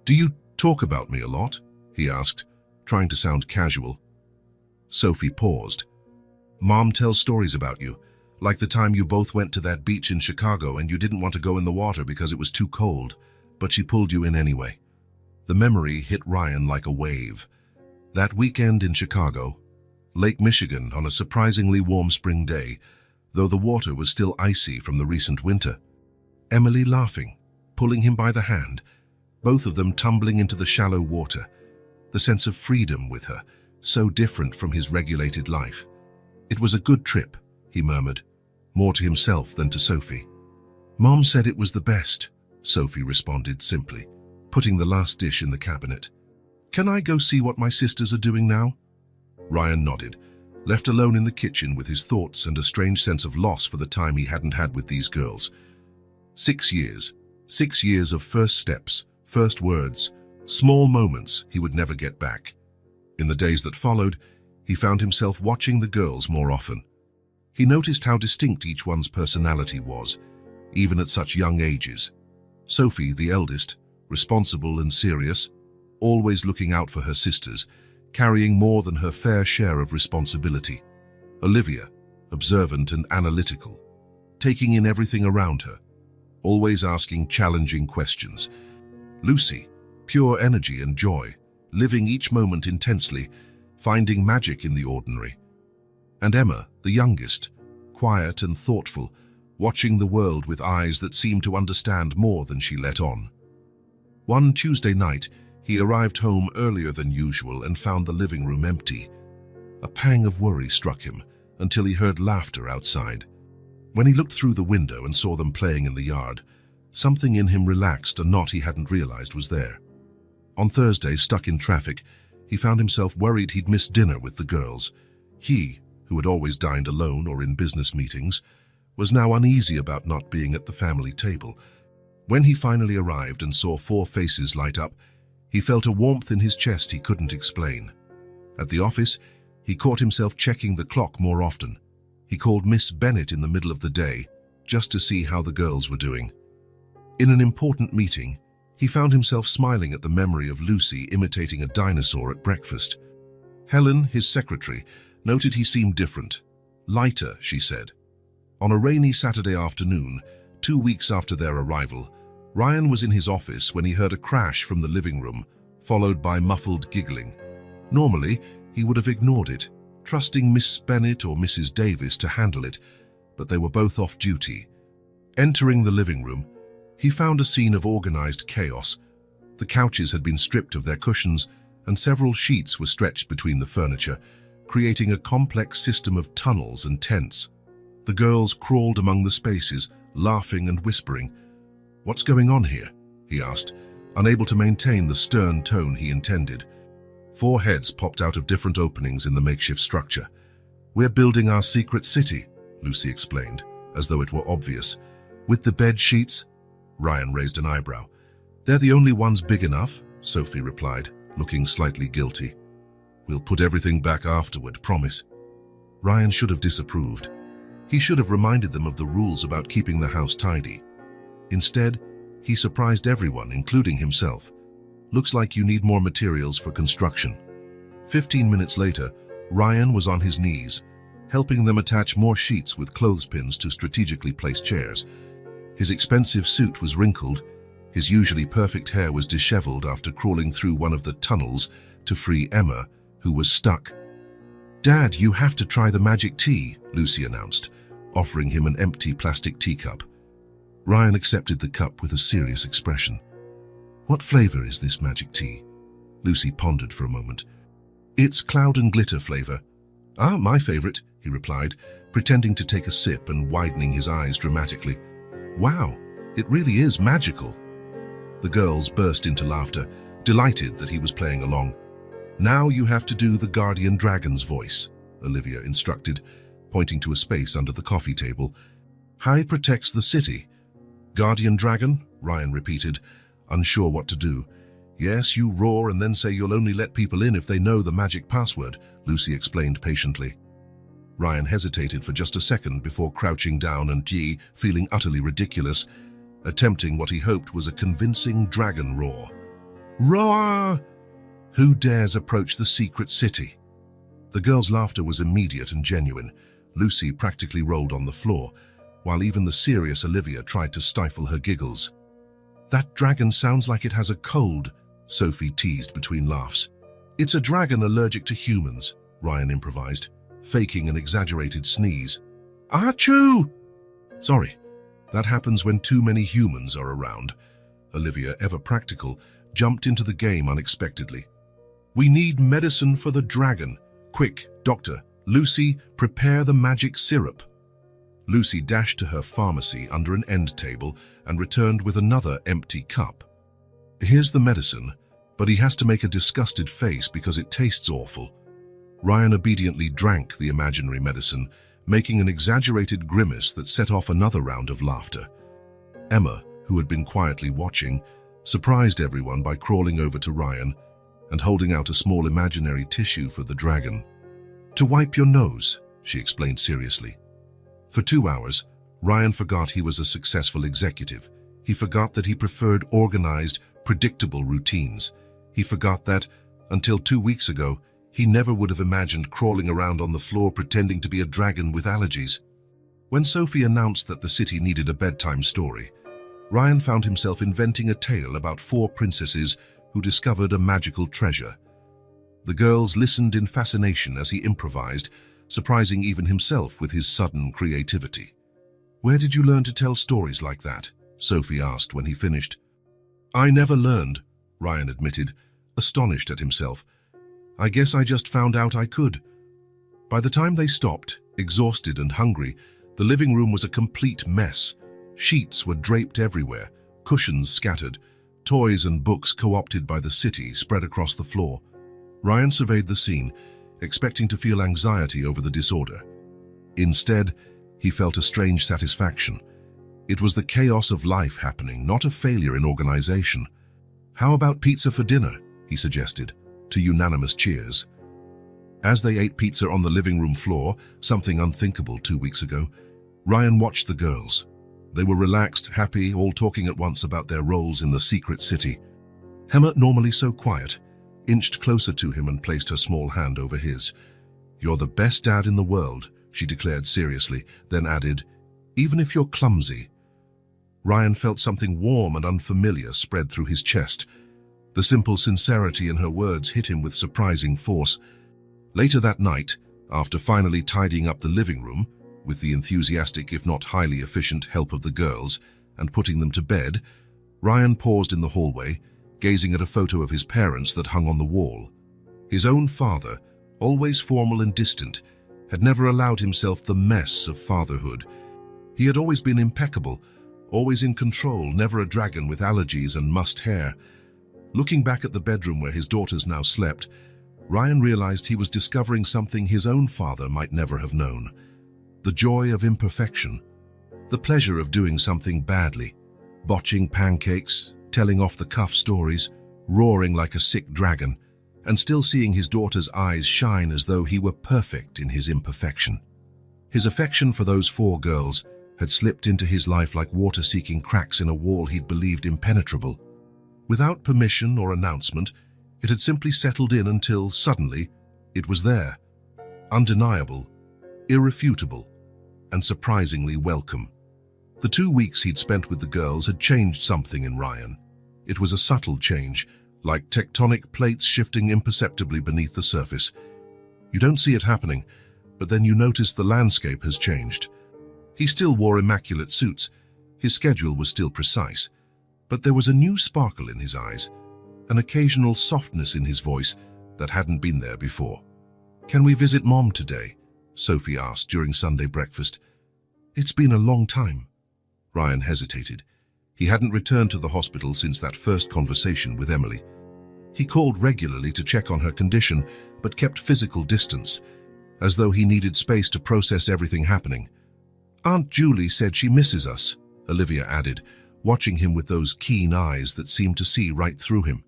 "Do you talk about me a lot?" he asked, trying to sound casual. Sophie paused. "Mom tells stories about you, like the time you both went to that beach in Chicago and you didn't want to go in the water because it was too cold, but she pulled you in anyway." The memory hit Ryan like a wave. That weekend in Chicago, Lake Michigan, on a surprisingly warm spring day, though the water was still icy from the recent winter. Emily laughing, pulling him by the hand, both of them tumbling into the shallow water. The sense of freedom with her, so different from his regulated life. "It was a good trip," he murmured, more to himself than to Sophie. "Mom said it was the best," Sophie responded simply, putting the last dish in the cabinet. "Can I go see what my sisters are doing now?" Ryan nodded, left alone in the kitchen with his thoughts and a strange sense of loss for the time he hadn't had with these girls. 6 years. 6 years of first steps, first words, small moments he would never get back. In the days that followed, he found himself watching the girls more often. He noticed how distinct each one's personality was, even at such young ages. Sophie, the eldest, responsible and serious, always looking out for her sisters, carrying more than her fair share of responsibility. Olivia, observant and analytical, taking in everything around her, always asking challenging questions. Lucy, pure energy and joy, living each moment intensely, finding magic in the ordinary. And Emma, the youngest, quiet and thoughtful, watching the world with eyes that seemed to understand more than she let on. One Tuesday night, he arrived home earlier than usual and found the living room empty. A pang of worry struck him until he heard laughter outside. When he looked through the window and saw them playing in the yard, something in him relaxed, a knot he hadn't realized was there. On Thursday, stuck in traffic, he found himself worried he'd missed dinner with the girls. He, who had always dined alone or in business meetings, was now uneasy about not being at the family table. When he finally arrived and saw 4 faces light up, he felt a warmth in his chest he couldn't explain. At the office, he caught himself checking the clock more often. He called Miss Bennett in the middle of the day, just to see how the girls were doing. In an important meeting, he found himself smiling at the memory of Lucy imitating a dinosaur at breakfast. Helen, his secretary, noted he seemed different. Lighter, she said. On a rainy Saturday afternoon, 2 weeks after their arrival, Ryan was in his office when he heard a crash from the living room, followed by muffled giggling. Normally, he would have ignored it, trusting Miss Bennett or Mrs. Davis to handle it, but they were both off duty. Entering the living room, he found a scene of organized chaos. The couches had been stripped of their cushions, and several sheets were stretched between the furniture, creating a complex system of tunnels and tents. The girls crawled among the spaces, laughing and whispering. "What's going on here?" he asked, unable to maintain the stern tone he intended. 4 heads popped out of different openings in the makeshift structure. "We're building our secret city," Lucy explained, as though it were obvious. "With the bed sheets?" Ryan raised an eyebrow. "They're the only ones big enough," Sophie replied, looking slightly guilty. "We'll put everything back afterward, promise." Ryan should have disapproved. He should have reminded them of the rules about keeping the house tidy. Instead, he surprised everyone, including himself. "Looks like you need more materials for construction." 15 minutes later, Ryan was on his knees, helping them attach more sheets with clothespins to strategically placed chairs. His expensive suit was wrinkled. His usually perfect hair was disheveled after crawling through one of the tunnels to free Emma, who was stuck. "Dad, you have to try the magic tea," Lucy announced, offering him an empty plastic teacup. Ryan accepted the cup with a serious expression. "What flavor is this magic tea?" Lucy pondered for a moment. "It's cloud and glitter flavor." "Ah, my favorite," he replied, pretending to take a sip and widening his eyes dramatically. "Wow, it really is magical." The girls burst into laughter, delighted that he was playing along. "Now you have to do the guardian dragon's voice," Olivia instructed, pointing to a space under the coffee table. "Hai protects the city." "Guardian dragon?" Ryan repeated, unsure what to do. "Yes, you roar and then say you'll only let people in if they know the magic password," Lucy explained patiently. Ryan hesitated for just a second before crouching down and feeling utterly ridiculous, attempting what he hoped was a convincing dragon roar. "Roar! Who dares approach the secret city?" The girl's laughter was immediate and genuine. Lucy practically rolled on the floor, while even the serious Olivia tried to stifle her giggles. "That dragon sounds like it has a cold," Sophie teased between laughs. "It's a dragon allergic to humans," Ryan improvised, faking an exaggerated sneeze. "Achoo!" "Sorry, that happens when too many humans are around." Olivia, ever practical, jumped into the game unexpectedly. "We need medicine for the dragon. Quick, doctor, Lucy, prepare the magic syrup." Lucy dashed to her pharmacy under an end table and returned with another empty cup. "Here's the medicine, but he has to make a disgusted face because it tastes awful." Ryan obediently drank the imaginary medicine, making an exaggerated grimace that set off another round of laughter. Emma, who had been quietly watching, surprised everyone by crawling over to Ryan and holding out a small imaginary tissue for the dragon. "To wipe your nose," she explained seriously. For 2 hours, Ryan forgot he was a successful executive. He forgot that he preferred organized, predictable routines. He forgot that, until 2 weeks ago, he never would have imagined crawling around on the floor pretending to be a dragon with allergies. When Sophie announced that the city needed a bedtime story, Ryan found himself inventing a tale about 4 princesses who discovered a magical treasure. The girls listened in fascination as he improvised, surprising even himself with his sudden creativity. "Where did you learn to tell stories like that?" Sophie asked when he finished. "I never learned," Ryan admitted, astonished at himself. "I guess I just found out I could." By the time they stopped, exhausted and hungry, the living room was a complete mess. Sheets were draped everywhere, cushions scattered, toys and books co-opted by the city spread across the floor. Ryan surveyed the scene, expecting to feel anxiety over the disorder. Instead, he felt a strange satisfaction. It was the chaos of life happening, not a failure in organization. "How about pizza for dinner?" he suggested, to unanimous cheers. As they ate pizza on the living room floor, something unthinkable 2 weeks ago, Ryan watched the girls. They were relaxed, happy, all talking at once about their roles in the secret city. Emma, normally so quiet, inched closer to him and placed her small hand over his. "You're the best dad in the world," she declared seriously, then added, "even if you're clumsy." Ryan felt something warm and unfamiliar spread through his chest. The simple sincerity in her words hit him with surprising force. Later that night, after finally tidying up the living room, with the enthusiastic if not highly efficient help of the girls, and putting them to bed, Ryan paused in the hallway, gazing at a photo of his parents that hung on the wall. His own father, always formal and distant, had never allowed himself the mess of fatherhood. He had always been impeccable, always in control, never a dragon with allergies and mussed hair. Looking back at the bedroom where his daughters now slept, Ryan realized he was discovering something his own father might never have known. The joy of imperfection, the pleasure of doing something badly, botching pancakes, telling off-the-cuff stories, roaring like a sick dragon, and still seeing his daughter's eyes shine as though he were perfect in his imperfection. His affection for those 4 girls had slipped into his life like water seeking cracks in a wall he'd believed impenetrable. Without permission or announcement, it had simply settled in until, suddenly, it was there. Undeniable, irrefutable, and surprisingly welcome. The 2 weeks he'd spent with the girls had changed something in Ryan. It was a subtle change, like tectonic plates shifting imperceptibly beneath the surface. You don't see it happening, but then you notice the landscape has changed. He still wore immaculate suits. His schedule was still precise. But there was a new sparkle in his eyes, an occasional softness in his voice that hadn't been there before. "Can we visit Mom today?" Sophie asked during Sunday breakfast. "It's been a long time." Ryan hesitated. He hadn't returned to the hospital since that first conversation with Emily. He called regularly to check on her condition, but kept physical distance, as though he needed space to process everything happening. "Aunt Julie said she misses us," Olivia added, watching him with those keen eyes that seemed to see right through him.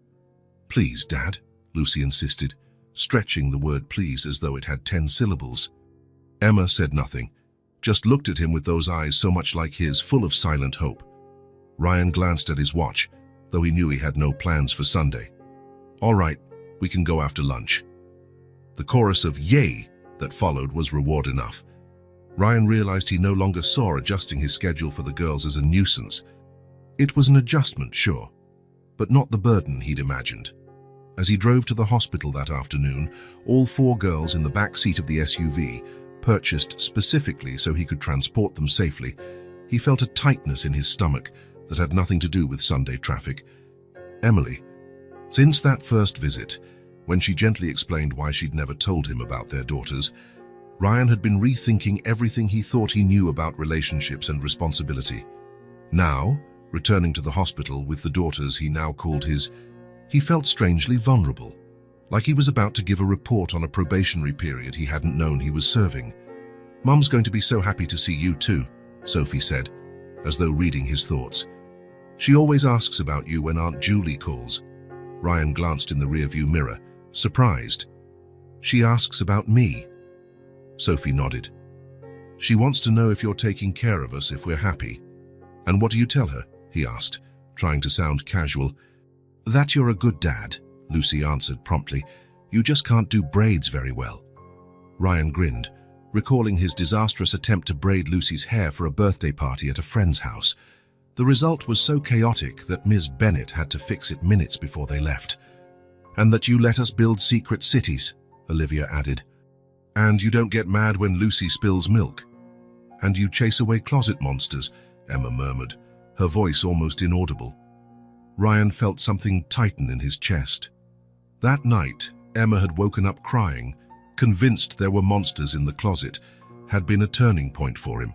"Please, Dad," Lucy insisted, stretching the word please as though it had 10 syllables. Emma said nothing, just looked at him with those eyes so much like his, full of silent hope. Ryan glanced at his watch, though he knew he had no plans for Sunday. "All right, we can go after lunch." The chorus of "yay" that followed was reward enough. Ryan realized he no longer saw adjusting his schedule for the girls as a nuisance. It was an adjustment, sure, but not the burden he'd imagined. As he drove to the hospital that afternoon, all 4 girls in the back seat of the SUV, purchased specifically so he could transport them safely, he felt a tightness in his stomach that had nothing to do with Sunday traffic. Emily. Since that first visit, when she gently explained why she'd never told him about their daughters, Ryan had been rethinking everything he thought he knew about relationships and responsibility. Now, returning to the hospital with the daughters he now called his, he felt strangely vulnerable, like he was about to give a report on a probationary period he hadn't known he was serving. "Mum's going to be so happy to see you too," Sophie said, as though reading his thoughts. "She always asks about you when Aunt Julie calls." Ryan glanced in the rearview mirror, surprised. "She asks about me?" Sophie nodded. "She wants to know if you're taking care of us, if we're happy." "And what do you tell her?" he asked, trying to sound casual. "That you're a good dad," Lucy answered promptly. "You just can't do braids very well." Ryan grinned, recalling his disastrous attempt to braid Lucy's hair for a birthday party at a friend's house. The result was so chaotic that Ms. Bennett had to fix it minutes before they left. "And that you let us build secret cities," Olivia added. "And you don't get mad when Lucy spills milk." "And you chase away closet monsters," Emma murmured, her voice almost inaudible. Ryan felt something tighten in his chest. That night, Emma had woken up crying, convinced there were monsters in the closet, had been a turning point for him.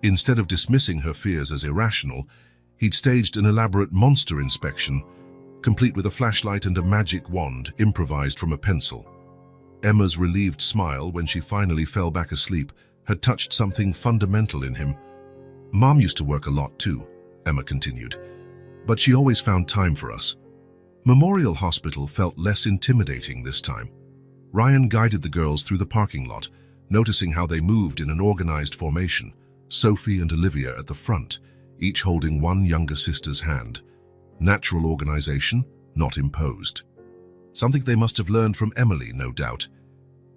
Instead of dismissing her fears as irrational, he'd staged an elaborate monster inspection, complete with a flashlight and a magic wand improvised from a pencil. Emma's relieved smile when she finally fell back asleep had touched something fundamental in him. "Mom used to work a lot too," Emma continued, "but she always found time for us." Memorial Hospital felt less intimidating this time. Ryan guided the girls through the parking lot, noticing how they moved in an organized formation, Sophie and Olivia at the front, each holding one younger sister's hand. Natural organization, not imposed. Something they must have learned from Emily, no doubt.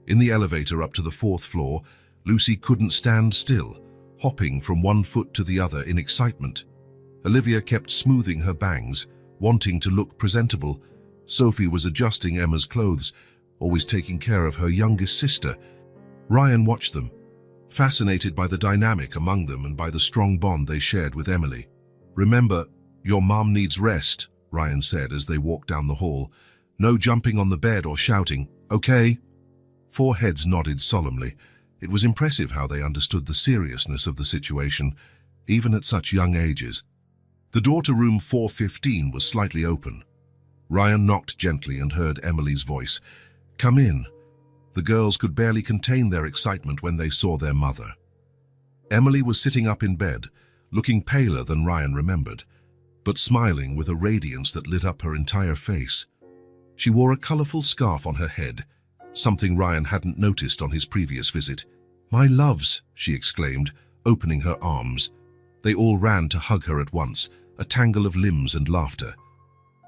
In the elevator up to the 4th floor, Lucy couldn't stand still, hopping from one foot to the other in excitement. Olivia kept smoothing her bangs, wanting to look presentable. Sophie was adjusting Emma's clothes, always taking care of her youngest sister. Ryan watched them, fascinated by the dynamic among them and by the strong bond they shared with Emily. "Remember, your mom needs rest," Ryan said as they walked down the hall. "No jumping on the bed or shouting, okay?" 4 heads nodded solemnly. It was impressive how they understood the seriousness of the situation, even at such young ages. The door to room 415 was slightly open. Ryan knocked gently and heard Emily's voice. "Come in." The girls could barely contain their excitement when they saw their mother. Emily was sitting up in bed, looking paler than Ryan remembered, but smiling with a radiance that lit up her entire face. She wore a colorful scarf on her head, something Ryan hadn't noticed on his previous visit. "My loves," she exclaimed, opening her arms. They all ran to hug her at once, a tangle of limbs and laughter.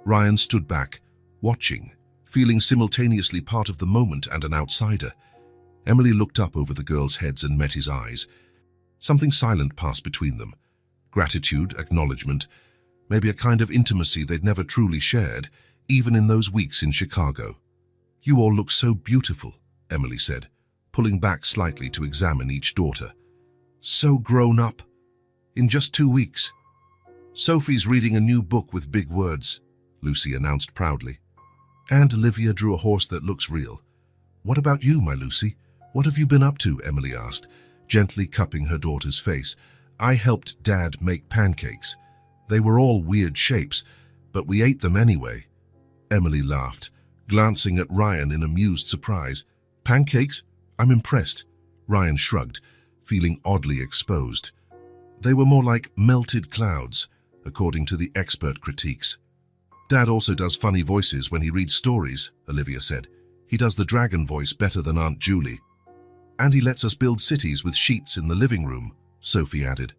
Ryan stood back, watching, feeling simultaneously part of the moment and an outsider. Emily looked up over the girls' heads and met his eyes. Something silent passed between them. Gratitude, acknowledgement, maybe a kind of intimacy they'd never truly shared, even in those weeks in Chicago. "You all look so beautiful," Emily said, pulling back slightly to examine each daughter. "So grown up. In just 2 weeks." "Sophie's reading a new book with big words," Lucy announced proudly. And Olivia drew a horse that looks real. "What about you, my Lucy? What have you been up to?" Emily asked, gently cupping her daughter's face. "I helped Dad make pancakes. They were all weird shapes, but we ate them anyway." Emily laughed, glancing at Ryan in amused surprise. "Pancakes? I'm impressed." Ryan shrugged, feeling oddly exposed. "They were more like melted clouds, according to the expert critiques." "Dad also does funny voices when he reads stories," Olivia said. "He does the dragon voice better than Aunt Julie. And he lets us build cities with sheets in the living room," Sophie added.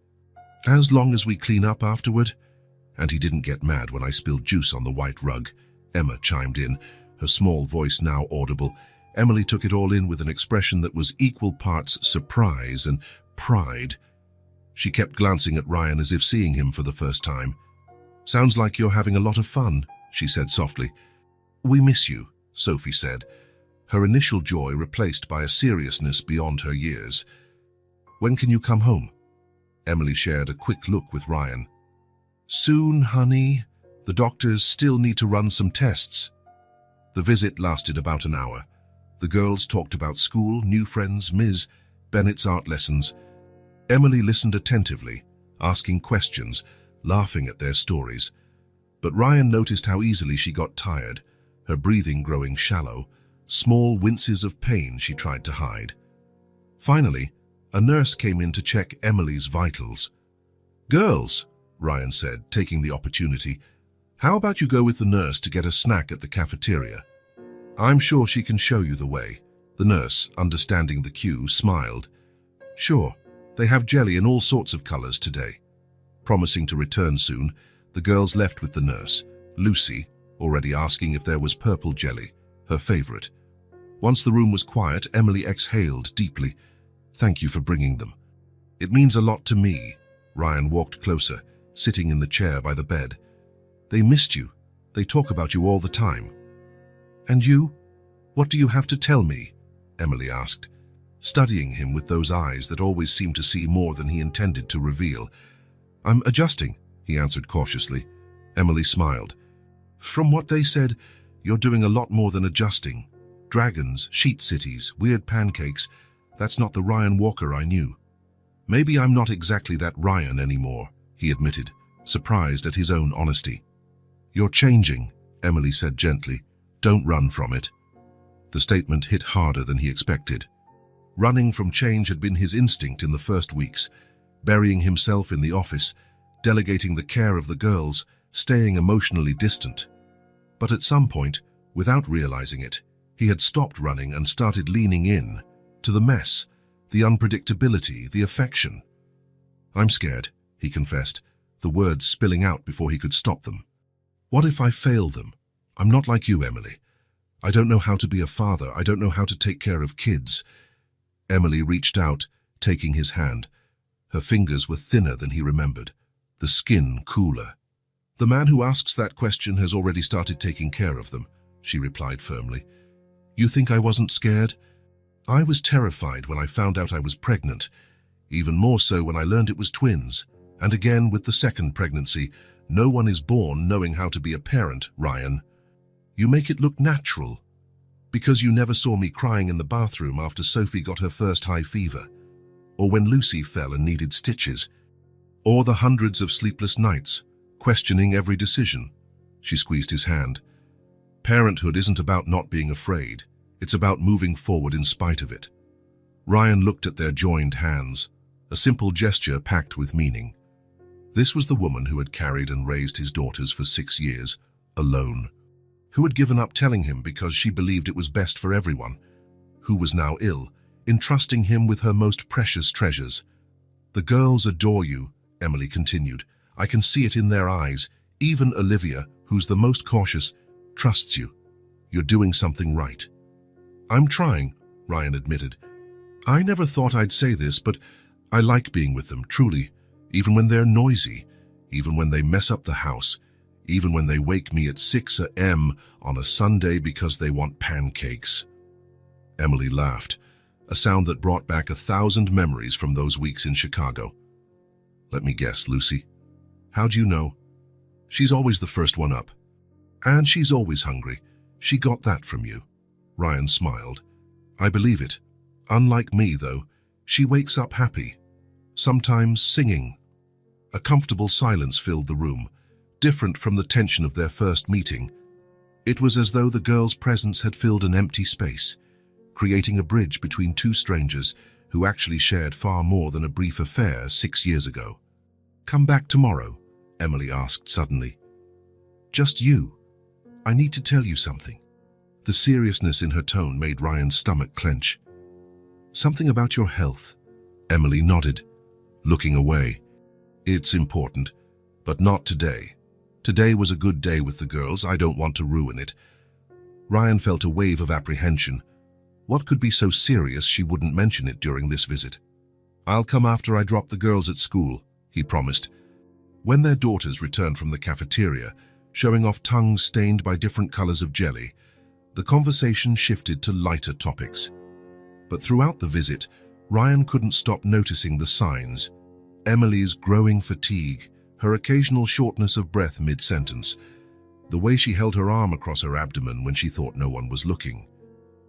"As long as we clean up afterward." "And he didn't get mad when I spilled juice on the white rug," Emma chimed in, her small voice now audible. Emily took it all in with an expression that was equal parts surprise and pride. She kept glancing at Ryan as if seeing him for the first time. "Sounds like you're having a lot of fun," she said softly. "We miss you," Sophie said, her initial joy replaced by a seriousness beyond her years. "When can you come home?" Emily shared a quick look with Ryan. "Soon, honey. The doctors still need to run some tests." The visit lasted about an hour. The girls talked about school, new friends, Ms. Bennett's art lessons. Emily listened attentively, asking questions, laughing at their stories. But Ryan noticed how easily she got tired, her breathing growing shallow, small winces of pain she tried to hide. Finally, a nurse came in to check Emily's vitals. "Girls," Ryan said, taking the opportunity, "how about you go with the nurse to get a snack at the cafeteria? I'm sure she can show you the way." The nurse, understanding the cue, smiled. "Sure, they have jelly in all sorts of colors today." Promising to return soon, the girls left with the nurse, Lucy, already asking if there was purple jelly, her favorite. Once the room was quiet, Emily exhaled deeply. "Thank you for bringing them. It means a lot to me." Ryan walked closer, sitting in the chair by the bed. "They missed you. They talk about you all the time." "And you? What do you have to tell me?" Emily asked, studying him with those eyes that always seemed to see more than he intended to reveal. "I'm adjusting," he answered cautiously. Emily smiled. "From what they said, you're doing a lot more than adjusting. Dragons, sheet cities, weird pancakes. That's not the Ryan Walker I knew." "Maybe I'm not exactly that Ryan anymore," he admitted, surprised at his own honesty. "You're changing," Emily said gently. "Don't run from it." The statement hit harder than he expected. Running from change had been his instinct in the first weeks, burying himself in the office, delegating the care of the girls, staying emotionally distant. But at some point, without realizing it, he had stopped running and started leaning in, to the mess, the unpredictability, the affection. "I'm scared," he confessed, the words spilling out before he could stop them. "What if I fail them? I'm not like you, Emily. I don't know how to be a father. I don't know how to take care of kids." Emily reached out, taking his hand. Her fingers were thinner than he remembered. the skin cooler. "The man who asks that question has already started taking care of them," she replied firmly. "You think I wasn't scared? I was terrified when I found out I was pregnant, even more so when I learned it was twins. And again with the second pregnancy. No one is born knowing how to be a parent, Ryan. You make it look natural. Because you never saw me crying in the bathroom after Sophie got her first high fever, or when Lucy fell and needed stitches, or the hundreds of sleepless nights, questioning every decision." She squeezed his hand. "Parenthood isn't about not being afraid. It's about moving forward in spite of it." Ryan looked at their joined hands, a simple gesture packed with meaning. This was the woman who had carried and raised his daughters for 6 years, alone. Who had given up telling him because she believed it was best for everyone. Who was now ill, entrusting him with her most precious treasures. "The girls adore you," Emily continued. "I can see it in their eyes. Even Olivia, who's the most cautious, trusts you. You're doing something right." "I'm trying," Ryan admitted. "I never thought I'd say this, but I like being with them, truly. Even when they're noisy, even when they mess up the house, even when they wake me at 6 a.m. on a Sunday because they want pancakes." Emily laughed, a sound that brought back 1,000 memories from those weeks in Chicago. "Let me guess, Lucy. How'd you know?" "She's always the first one up. And she's always hungry. She got that from you." Ryan smiled. "I believe it. Unlike me, though, she wakes up happy, sometimes singing." A comfortable silence filled the room, different from the tension of their first meeting. It was as though the girl's presence had filled an empty space, creating a bridge between two strangers who actually shared far more than a brief affair 6 years ago. "Come back tomorrow?" Emily asked suddenly. "Just you. I need to tell you something." The seriousness in her tone made Ryan's stomach clench. "Something about your health?" Emily nodded, looking away. "It's important, but not today. Today was a good day with the girls. I don't want to ruin it." Ryan felt a wave of apprehension. What could be so serious she wouldn't mention it during this visit? "I'll come after I drop the girls at school," he promised. When their daughters returned from the cafeteria, showing off tongues stained by different colors of jelly, the conversation shifted to lighter topics. But throughout the visit, Ryan couldn't stop noticing the signs. Emily's growing fatigue, her occasional shortness of breath mid-sentence, the way she held her arm across her abdomen when she thought no one was looking.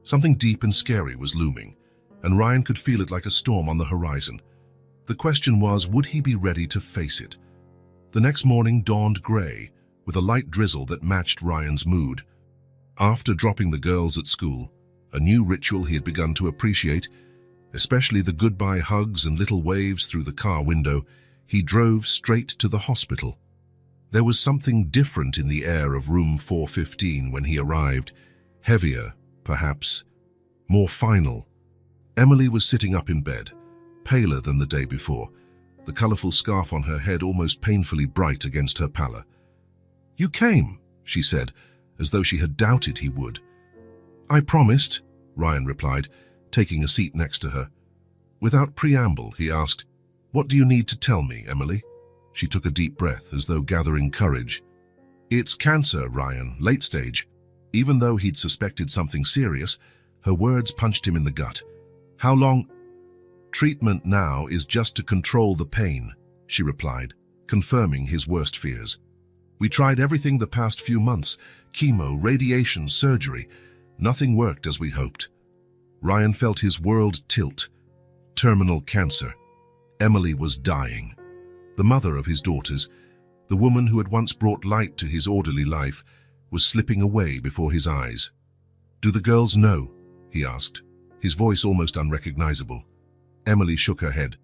Something deep and scary was looming, and Ryan could feel it like a storm on the horizon. The question was, would he be ready to face it? The next morning dawned gray, with a light drizzle that matched Ryan's mood. After dropping the girls at school, a new ritual he had begun to appreciate, especially the goodbye hugs and little waves through the car window, he drove straight to the hospital. There was something different in the air of room 415 when he arrived, heavier, perhaps, more final. Emily was sitting up in bed, paler than the day before, the colorful scarf on her head almost painfully bright against her pallor. "You came," she said, as though she had doubted he would. "I promised," Ryan replied, taking a seat next to her. Without preamble, he asked, "What do you need to tell me, Emily?" She took a deep breath, as though gathering courage. "It's cancer, Ryan, late stage." Even though he'd suspected something serious, her words punched him in the gut. "How long?" "Treatment now is just to control the pain," she replied, confirming his worst fears. "We tried everything the past few months, chemo, radiation, surgery. Nothing worked as we hoped." Ryan felt his world tilt. Terminal cancer. Emily was dying. The mother of his daughters, the woman who had once brought light to his orderly life, was slipping away before his eyes. "Do the girls know?" he asked, his voice almost unrecognizable. Emily shook her head.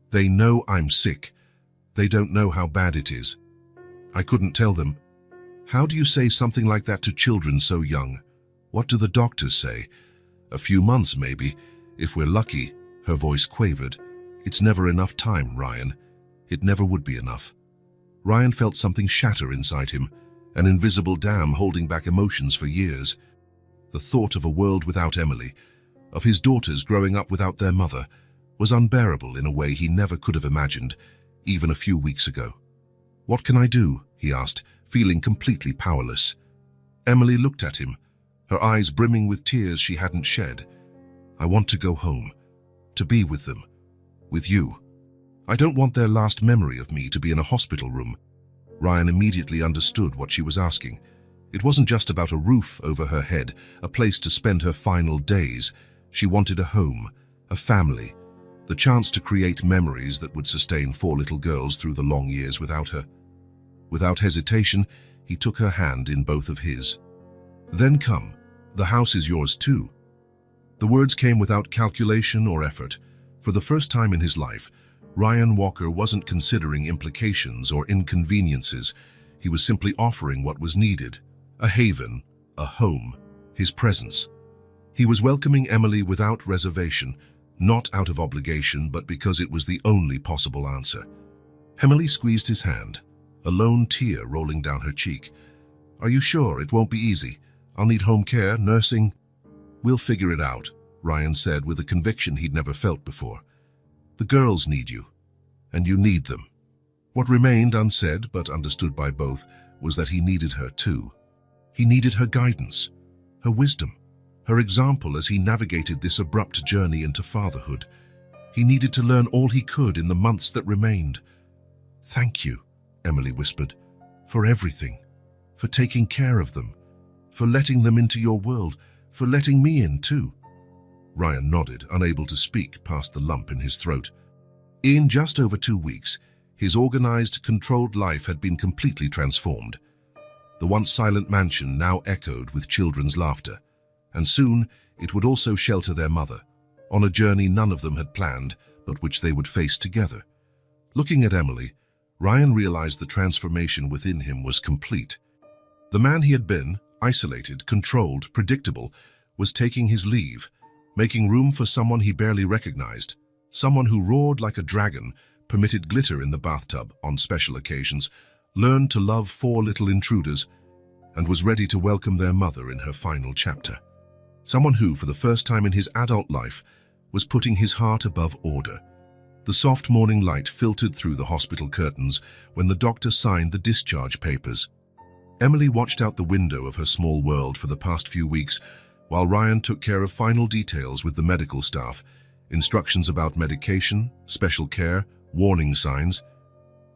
"They know I'm sick. They don't know how bad it is. I couldn't tell them." "How do you say something like that to children so young? What do the doctors say?" "A few months, maybe, if we're lucky," her voice quavered. "It's never enough time, Ryan. It never would be enough." Ryan felt something shatter inside him, an invisible dam holding back emotions for years. The thought of a world without Emily, of his daughters growing up without their mother, was unbearable in a way he never could have imagined, even a few weeks ago. "What can I do?" he asked, feeling completely powerless. Emily looked at him, her eyes brimming with tears she hadn't shed. "I want to go home, to be with them, with you. I don't want their last memory of me to be in a hospital room." Ryan immediately understood what she was asking. It wasn't just about a roof over her head, a place to spend her final days. She wanted a home, a family, the chance to create memories that would sustain 4 little girls through the long years without her. Without hesitation, he took her hand in both of his. "Then come. The house is yours too." The words came without calculation or effort. For the first time in his life, Ryan Walker wasn't considering implications or inconveniences. He was simply offering what was needed: a haven, a home, his presence. He was welcoming Emily without reservation, not out of obligation, but because it was the only possible answer. Emily squeezed his hand, a lone tear rolling down her cheek. "Are you sure it won't be easy? I'll need home care, nursing." "We'll figure it out," Ryan said with a conviction he'd never felt before. "The girls need you, and you need them." What remained unsaid, but understood by both, was that he needed her too. He needed her guidance, her wisdom, her example as he navigated this abrupt journey into fatherhood. He needed to learn all he could in the months that remained. "Thank you," Emily whispered, "for everything, for taking care of them, for letting them into your world, for letting me in too." Ryan nodded, unable to speak past the lump in his throat. In just over 2 weeks, his organized, controlled life had been completely transformed. The once silent mansion now echoed with children's laughter, and soon it would also shelter their mother, on a journey none of them had planned, but which they would face together. Looking at Emily, Ryan realized the transformation within him was complete. The man he had been, isolated, controlled, predictable, was taking his leave, making room for someone he barely recognized, someone who roared like a dragon, permitted glitter in the bathtub on special occasions, learned to love 4 little intruders, and was ready to welcome their mother in her final chapter. Someone who, for the first time in his adult life, was putting his heart above order. The soft morning light filtered through the hospital curtains when the doctor signed the discharge papers. Emily watched out the window of her small world for the past few weeks, while Ryan took care of final details with the medical staff, instructions about medication, special care, warning signs.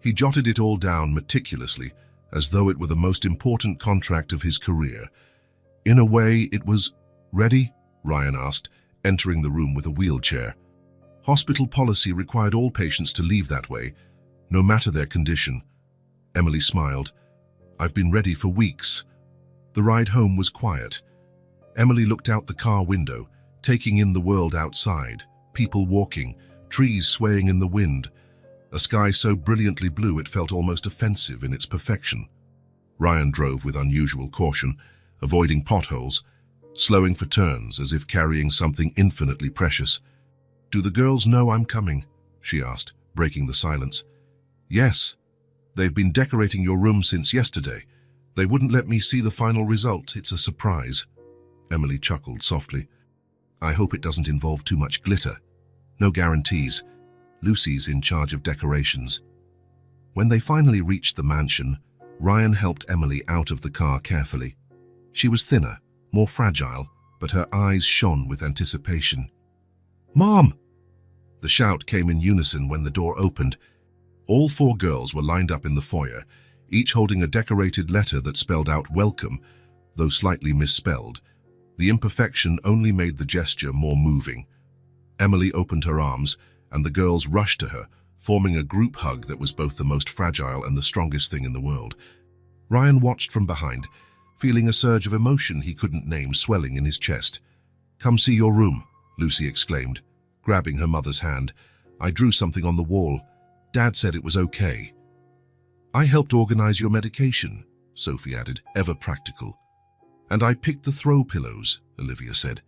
He jotted it all down meticulously, as though it were the most important contract of his career. In a way, it was... "Ready?" Ryan asked, entering the room with a wheelchair. Hospital policy required all patients to leave that way, no matter their condition. Emily smiled. "I've been ready for weeks." The ride home was quiet. Emily looked out the car window, taking in the world outside, people walking, trees swaying in the wind, a sky so brilliantly blue it felt almost offensive in its perfection. Ryan drove with unusual caution, avoiding potholes, slowing for turns as if carrying something infinitely precious. "Do the girls know I'm coming?" she asked, breaking the silence. "Yes. They've been decorating your room since yesterday. They wouldn't let me see the final result. It's a surprise." Emily chuckled softly. "I hope it doesn't involve too much glitter. No guarantees. Lucy's in charge of decorations." When they finally reached the mansion, Ryan helped Emily out of the car carefully. She was thinner, more fragile, but her eyes shone with anticipation. "Mom!" The shout came in unison when the door opened. All 4 girls were lined up in the foyer, each holding a decorated letter that spelled out "welcome," though slightly misspelled. The imperfection only made the gesture more moving. Emily opened her arms, and the girls rushed to her, forming a group hug that was both the most fragile and the strongest thing in the world. Ryan watched from behind, feeling a surge of emotion he couldn't name swelling in his chest. "Come see your room," Lucy exclaimed, grabbing her mother's hand. "I drew something on the wall. Dad said it was okay." "I helped organize your medication," Sophie added, ever practical. "And I picked the throw pillows," Olivia said.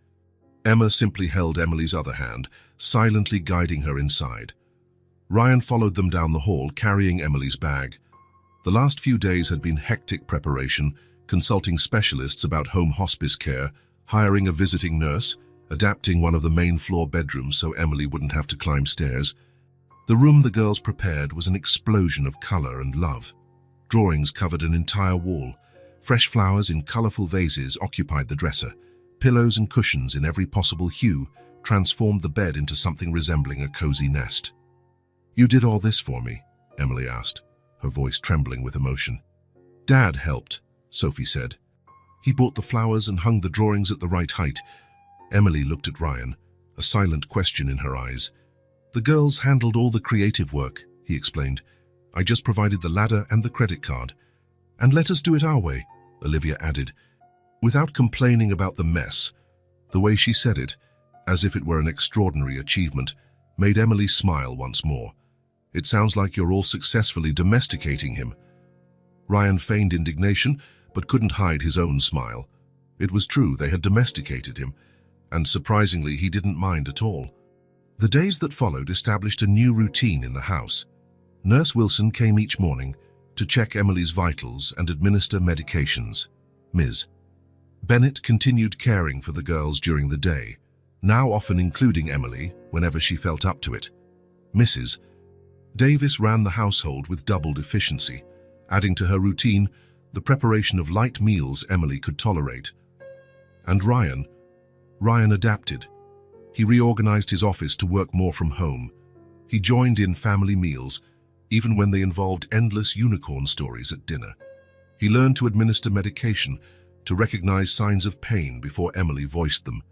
Emma simply held Emily's other hand, silently guiding her inside. Ryan followed them down the hall, carrying Emily's bag. The last few days had been hectic preparation, consulting specialists about home hospice care, hiring a visiting nurse, adapting one of the main floor bedrooms so Emily wouldn't have to climb stairs. The room the girls prepared was an explosion of color and love. Drawings covered an entire wall. Fresh flowers in colorful vases occupied the dresser. Pillows and cushions in every possible hue transformed the bed into something resembling a cozy nest. "You did all this for me?" Emily asked, her voice trembling with emotion. "Dad helped," Sophie said. "He bought the flowers and hung the drawings at the right height." Emily looked at Ryan, a silent question in her eyes. "The girls handled all the creative work," he explained. "I just provided the ladder and the credit card. And let us do it our way," Olivia added, without complaining about the mess. The way she said it, as if it were an extraordinary achievement, made Emily smile once more. "It sounds like you're all successfully domesticating him." Ryan feigned indignation, but couldn't hide his own smile. It was true, they had domesticated him, and surprisingly he didn't mind at all. The days that followed established a new routine in the house. Nurse Wilson came each morning to check Emily's vitals and administer medications. Ms. Bennett continued caring for the girls during the day, now often including Emily whenever she felt up to it. Mrs. Davis ran the household with doubled efficiency, adding to her routine the preparation of light meals Emily could tolerate. And Ryan adapted. He reorganized his office to work more from home. He joined in family meals, even when they involved endless unicorn stories at dinner. He learned to administer medication, to recognize signs of pain before Emily voiced them.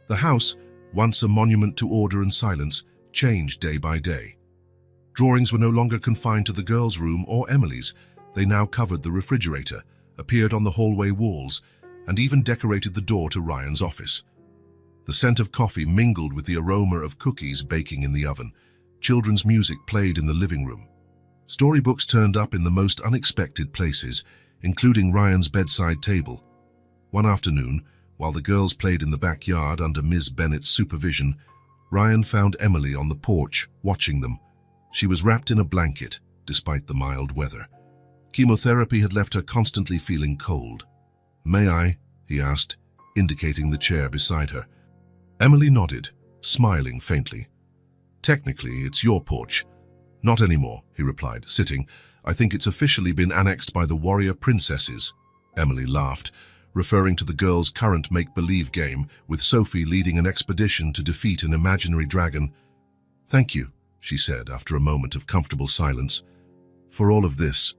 The house, once a monument to order and silence, changed day by day. Drawings were no longer confined to the girls' room or Emily's. They now covered the refrigerator, appeared on the hallway walls, and even decorated the door to Ryan's office. The scent of coffee mingled with the aroma of cookies baking in the oven. Children's music played in the living room. Storybooks turned up in the most unexpected places, including Ryan's bedside table. One afternoon, while the girls played in the backyard under Ms. Bennett's supervision, Ryan found Emily on the porch, watching them. She was wrapped in a blanket, despite the mild weather. Chemotherapy had left her constantly feeling cold. "May I?" he asked, indicating the chair beside her. Emily nodded, smiling faintly. "Technically, it's your porch." "Not anymore," he replied, sitting. "I think it's officially been annexed by the warrior princesses." Emily laughed, referring to the girls' current make-believe game, with Sophie leading an expedition to defeat an imaginary dragon. "Thank you," she said after a moment of comfortable silence, "for all of this.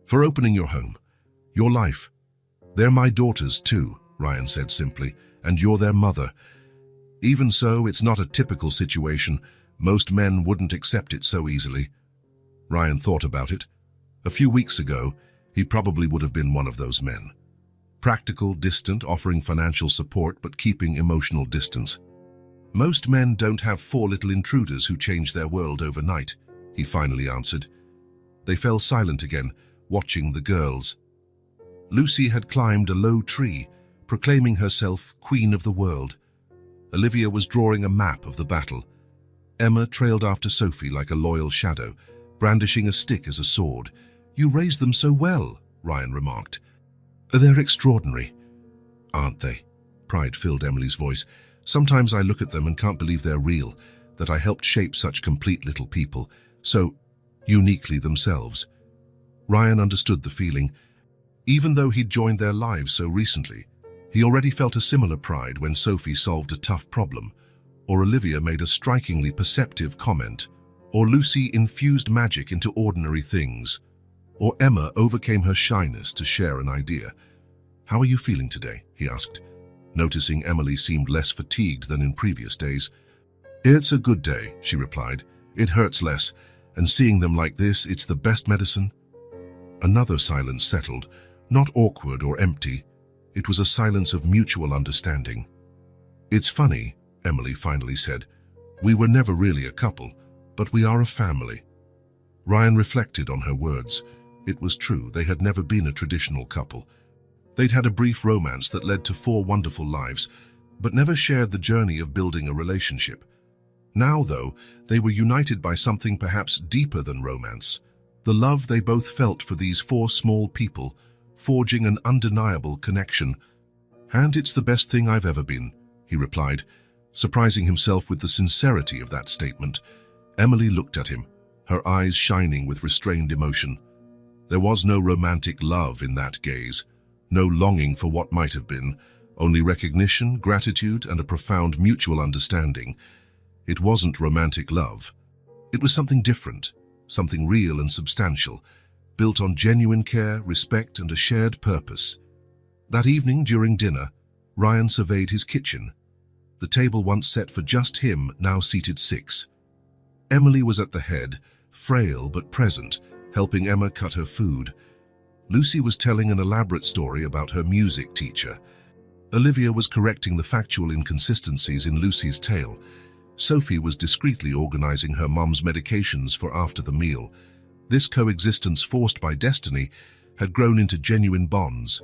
For opening your home, your life. They're my daughters too," Ryan said simply, "and you're their mother. Even so, it's not a typical situation. Most men wouldn't accept it so easily." Ryan thought about it. A few weeks ago, he probably would have been one of those men. Practical, distant, offering financial support but keeping emotional distance. "Most men don't have four little intruders who change their world overnight," he finally answered. They fell silent again, watching the girls. Lucy had climbed a low tree, proclaiming herself queen of the world. Olivia was drawing a map of the battle. Emma trailed after Sophie like a loyal shadow, brandishing a stick as a sword. "You raised them so well," Ryan remarked. "They're extraordinary." "Aren't they?" Pride filled Emily's voice. "Sometimes I look at them and can't believe they're real, that I helped shape such complete little people, so uniquely themselves." Ryan understood the feeling. Even though he'd joined their lives so recently, he already felt a similar pride when Sophie solved a tough problem, or Olivia made a strikingly perceptive comment, or Lucy infused magic into ordinary things, or Emma overcame her shyness to share an idea. "How are you feeling today?" he asked, noticing Emily seemed less fatigued than in previous days. "It's a good day," she replied. "It hurts less, and seeing them like this, it's the best medicine." Another silence settled, not awkward or empty. It was a silence of mutual understanding. "It's funny," Emily finally said. "We were never really a couple, but we are a family." Ryan reflected on her words. It was true, they had never been a traditional couple. They'd had a brief romance that led to 4 wonderful lives, but never shared the journey of building a relationship. Now, though, they were united by something perhaps deeper than romance. The love they both felt for these 4 small people, forging an undeniable connection. "And it's the best thing I've ever been," he replied, surprising himself with the sincerity of that statement. Emily looked at him, her eyes shining with restrained emotion. There was no romantic love in that gaze, no longing for what might have been, only recognition, gratitude, and a profound mutual understanding. It wasn't romantic love. It was something different, something real and substantial, built on genuine care, respect, and a shared purpose. That evening, during dinner, Ryan surveyed his kitchen. The table once set for just him now seated 6. Emily was at the head, frail but present, helping Emma cut her food. Lucy was telling an elaborate story about her music teacher. Olivia was correcting the factual inconsistencies in Lucy's tale. Sophie was discreetly organizing her mum's medications for after the meal. This coexistence forced by destiny had grown into genuine bonds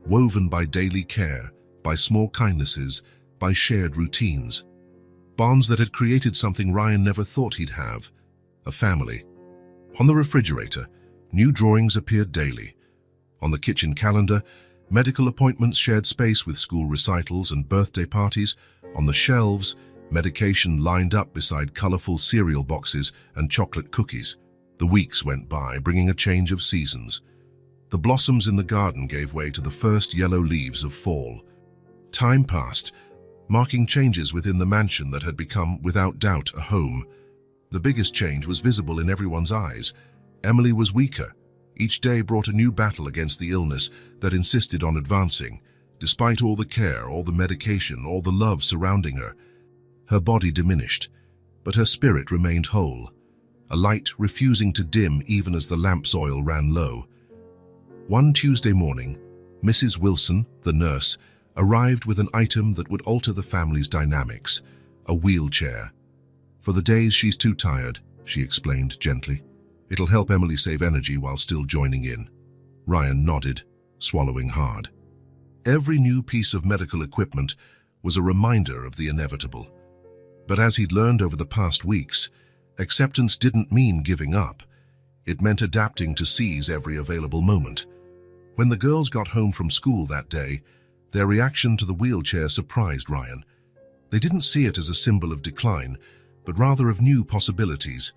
woven by daily care, by small kindnesses, by shared routines. Bonds that had created something Ryan never thought he'd have: a family. On the refrigerator, new drawings appeared daily. On the kitchen calendar, medical appointments shared space with school recitals and birthday parties. On the shelves, medication lined up beside colorful cereal boxes and chocolate cookies. The weeks went by, bringing a change of seasons. The blossoms in the garden gave way to the first yellow leaves of fall. Time passed, marking changes within the mansion that had become, without doubt, a home. The biggest change was visible in everyone's eyes. Emily was weaker. Each day brought a new battle against the illness that insisted on advancing. Despite all the care, all the medication, all the love surrounding her, her body diminished, but her spirit remained whole, a light refusing to dim even as the lamp's oil ran low. One Tuesday morning, Mrs. Wilson, the nurse, arrived with an item that would alter the family's dynamics: a wheelchair. "For the days she's too tired," she explained gently. "It'll help Emily save energy while still joining in." Ryan nodded, swallowing hard. Every new piece of medical equipment was a reminder of the inevitable. But as he'd learned over the past weeks, acceptance didn't mean giving up. It meant adapting to seize every available moment. When the girls got home from school that day, their reaction to the wheelchair surprised Ryan. They didn't see it as a symbol of decline, but rather of new possibilities.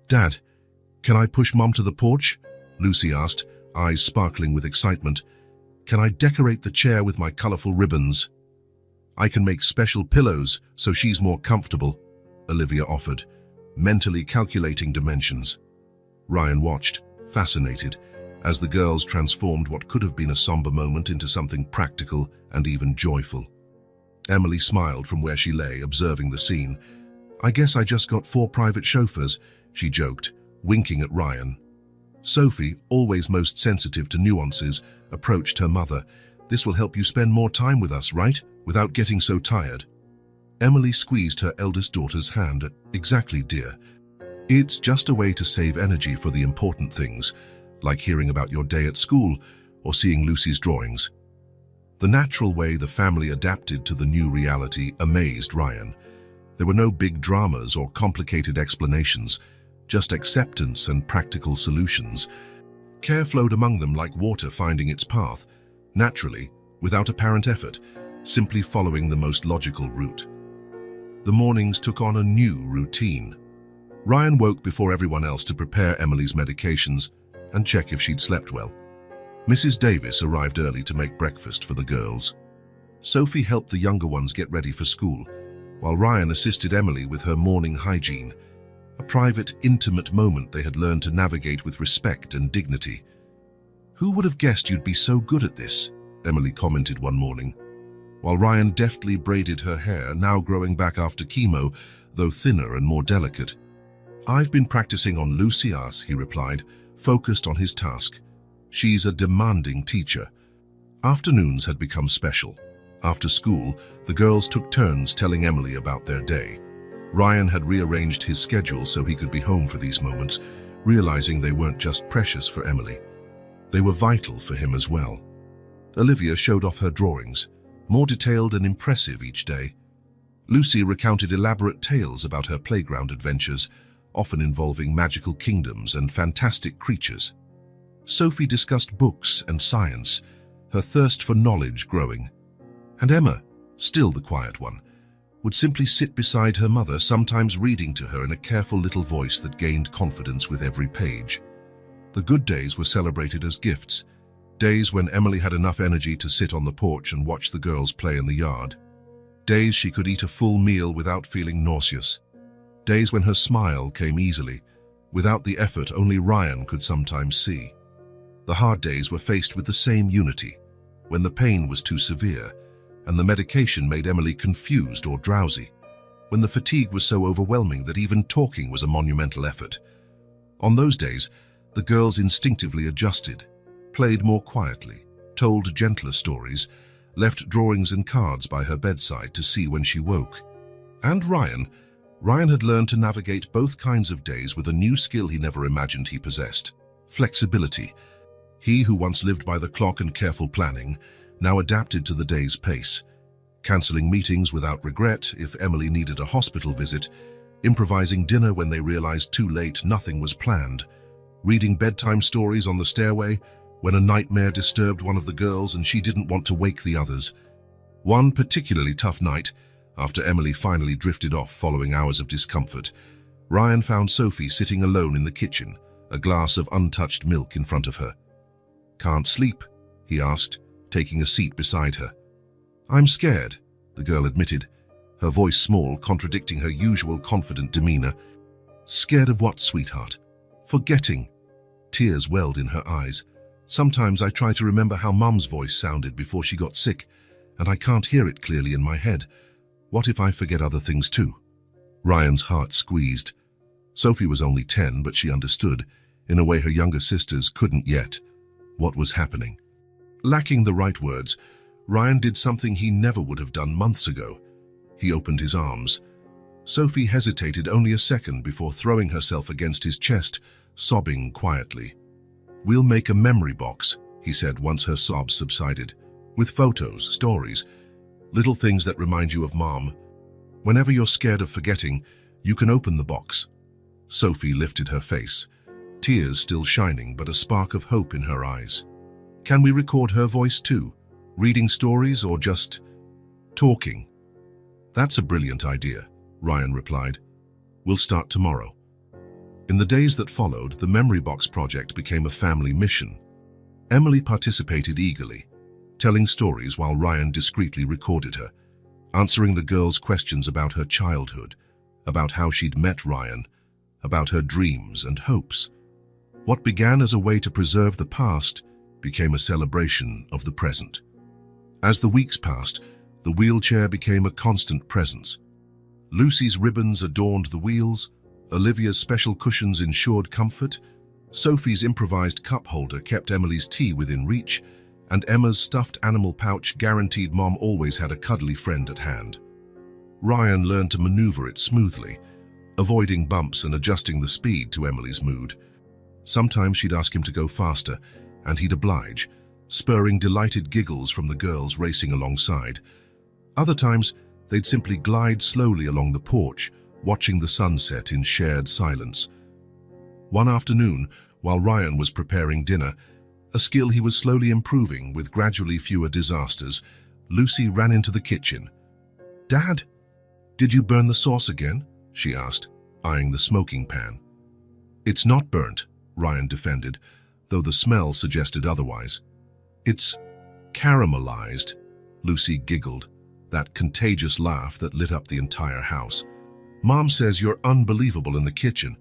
"Dad, can I push Mum to the porch?" Lucy asked, eyes sparkling with excitement. "Can I decorate the chair with my colorful ribbons?" "I can make special pillows so she's more comfortable," Olivia offered, mentally calculating dimensions. Ryan watched, fascinated, as the girls transformed what could have been a somber moment into something practical and even joyful. Emily smiled from where she lay, observing the scene. "I guess I just got 4 private chauffeurs," she joked, winking at Ryan. Sophie, always most sensitive to nuances, approached her mother. "This will help you spend more time with us, right? Without getting so tired." Emily squeezed her eldest daughter's hand. "Exactly, dear. It's just a way to save energy for the important things, like hearing about your day at school or seeing Lucy's drawings." The natural way the family adapted to the new reality amazed Ryan. There were no big dramas or complicated explanations, just acceptance and practical solutions. Care flowed among them like water finding its path, naturally, without apparent effort, simply following the most logical route. The mornings took on a new routine. Ryan woke before everyone else to prepare Emily's medications and check if she'd slept well. Mrs. Davis arrived early to make breakfast for the girls. Sophie helped the younger ones get ready for school, while Ryan assisted Emily with her morning hygiene, a private, intimate moment they had learned to navigate with respect and dignity. "Who would have guessed you'd be so good at this?" Emily commented one morning, while Ryan deftly braided her hair, now growing back after chemo, though thinner and more delicate. "I've been practicing on Lucy," he replied, focused on his task. "She's a demanding teacher." Afternoons had become special. After school, the girls took turns telling Emily about their day. Ryan had rearranged his schedule so he could be home for these moments, realizing they weren't just precious for Emily. They were vital for him as well. Olivia showed off her drawings, more detailed and impressive each day. Lucy recounted elaborate tales about her playground adventures, often involving magical kingdoms and fantastic creatures. Sophie discussed books and science, her thirst for knowledge growing. And Emma, still the quiet one, would simply sit beside her mother, sometimes reading to her in a careful little voice that gained confidence with every page. The good days were celebrated as gifts, days when Emily had enough energy to sit on the porch and watch the girls play in the yard. Days she could eat a full meal without feeling nauseous. Days when her smile came easily, without the effort only Ryan could sometimes see. The hard days were faced with the same unity, when the pain was too severe, and the medication made Emily confused or drowsy, when the fatigue was so overwhelming that even talking was a monumental effort. On those days, the girls instinctively adjusted, played more quietly, told gentler stories, left drawings and cards by her bedside to see when she woke. And Ryan had learned to navigate both kinds of days with a new skill he never imagined he possessed: flexibility. He who once lived by the clock and careful planning now adapted to the day's pace, cancelling meetings without regret if Emily needed a hospital visit, improvising dinner when they realized too late nothing was planned, reading bedtime stories on the stairway when a nightmare disturbed one of the girls and she didn't want to wake the others. One particularly tough night, after Emily finally drifted off following hours of discomfort, Ryan found Sophie sitting alone in the kitchen, a glass of untouched milk in front of her. "Can't sleep?" he asked, taking a seat beside her. "I'm scared," the girl admitted, her voice small, contradicting her usual confident demeanor. "Scared of what, sweetheart?" "Forgetting." Tears welled in her eyes. "Sometimes I try to remember how Mum's voice sounded before she got sick, and I can't hear it clearly in my head. What if I forget other things too?" Ryan's heart squeezed. Sophie was only 10, but she understood, in a way her younger sisters couldn't yet, what was happening. Lacking the right words, Ryan did something he never would have done months ago. He opened his arms. Sophie hesitated only a second before throwing herself against his chest, sobbing quietly. "We'll make a memory box," he said once her sobs subsided, "with photos, stories, little things that remind you of Mom. Whenever you're scared of forgetting, you can open the box." Sophie lifted her face, tears still shining but a spark of hope in her eyes. "Can we record her voice too? Reading stories or just talking?" "That's a brilliant idea," Ryan replied. "We'll start tomorrow." In the days that followed, the Memory Box project became a family mission. Emily participated eagerly, telling stories while Ryan discreetly recorded her, answering the girls' questions about her childhood, about how she'd met Ryan, about her dreams and hopes. What began as a way to preserve the past became a celebration of the present. As the weeks passed, the wheelchair became a constant presence. Lucy's ribbons adorned the wheels, Olivia's special cushions ensured comfort, Sophie's improvised cup holder kept Emily's tea within reach, and Emma's stuffed animal pouch guaranteed Mom always had a cuddly friend at hand. Ryan learned to maneuver it smoothly, avoiding bumps and adjusting the speed to Emily's mood. Sometimes she'd ask him to go faster, and he'd oblige, spurring delighted giggles from the girls racing alongside. Other times, they'd simply glide slowly along the porch, watching the sunset in shared silence. One afternoon, while Ryan was preparing dinner, a skill he was slowly improving with gradually fewer disasters, Lucy ran into the kitchen. "Dad, did you burn the sauce again?" she asked, eyeing the smoking pan. "It's not burnt," Ryan defended, though the smell suggested otherwise. "It's caramelized," Lucy giggled, that contagious laugh that lit up the entire house. "Mom says you're unbelievable in the kitchen.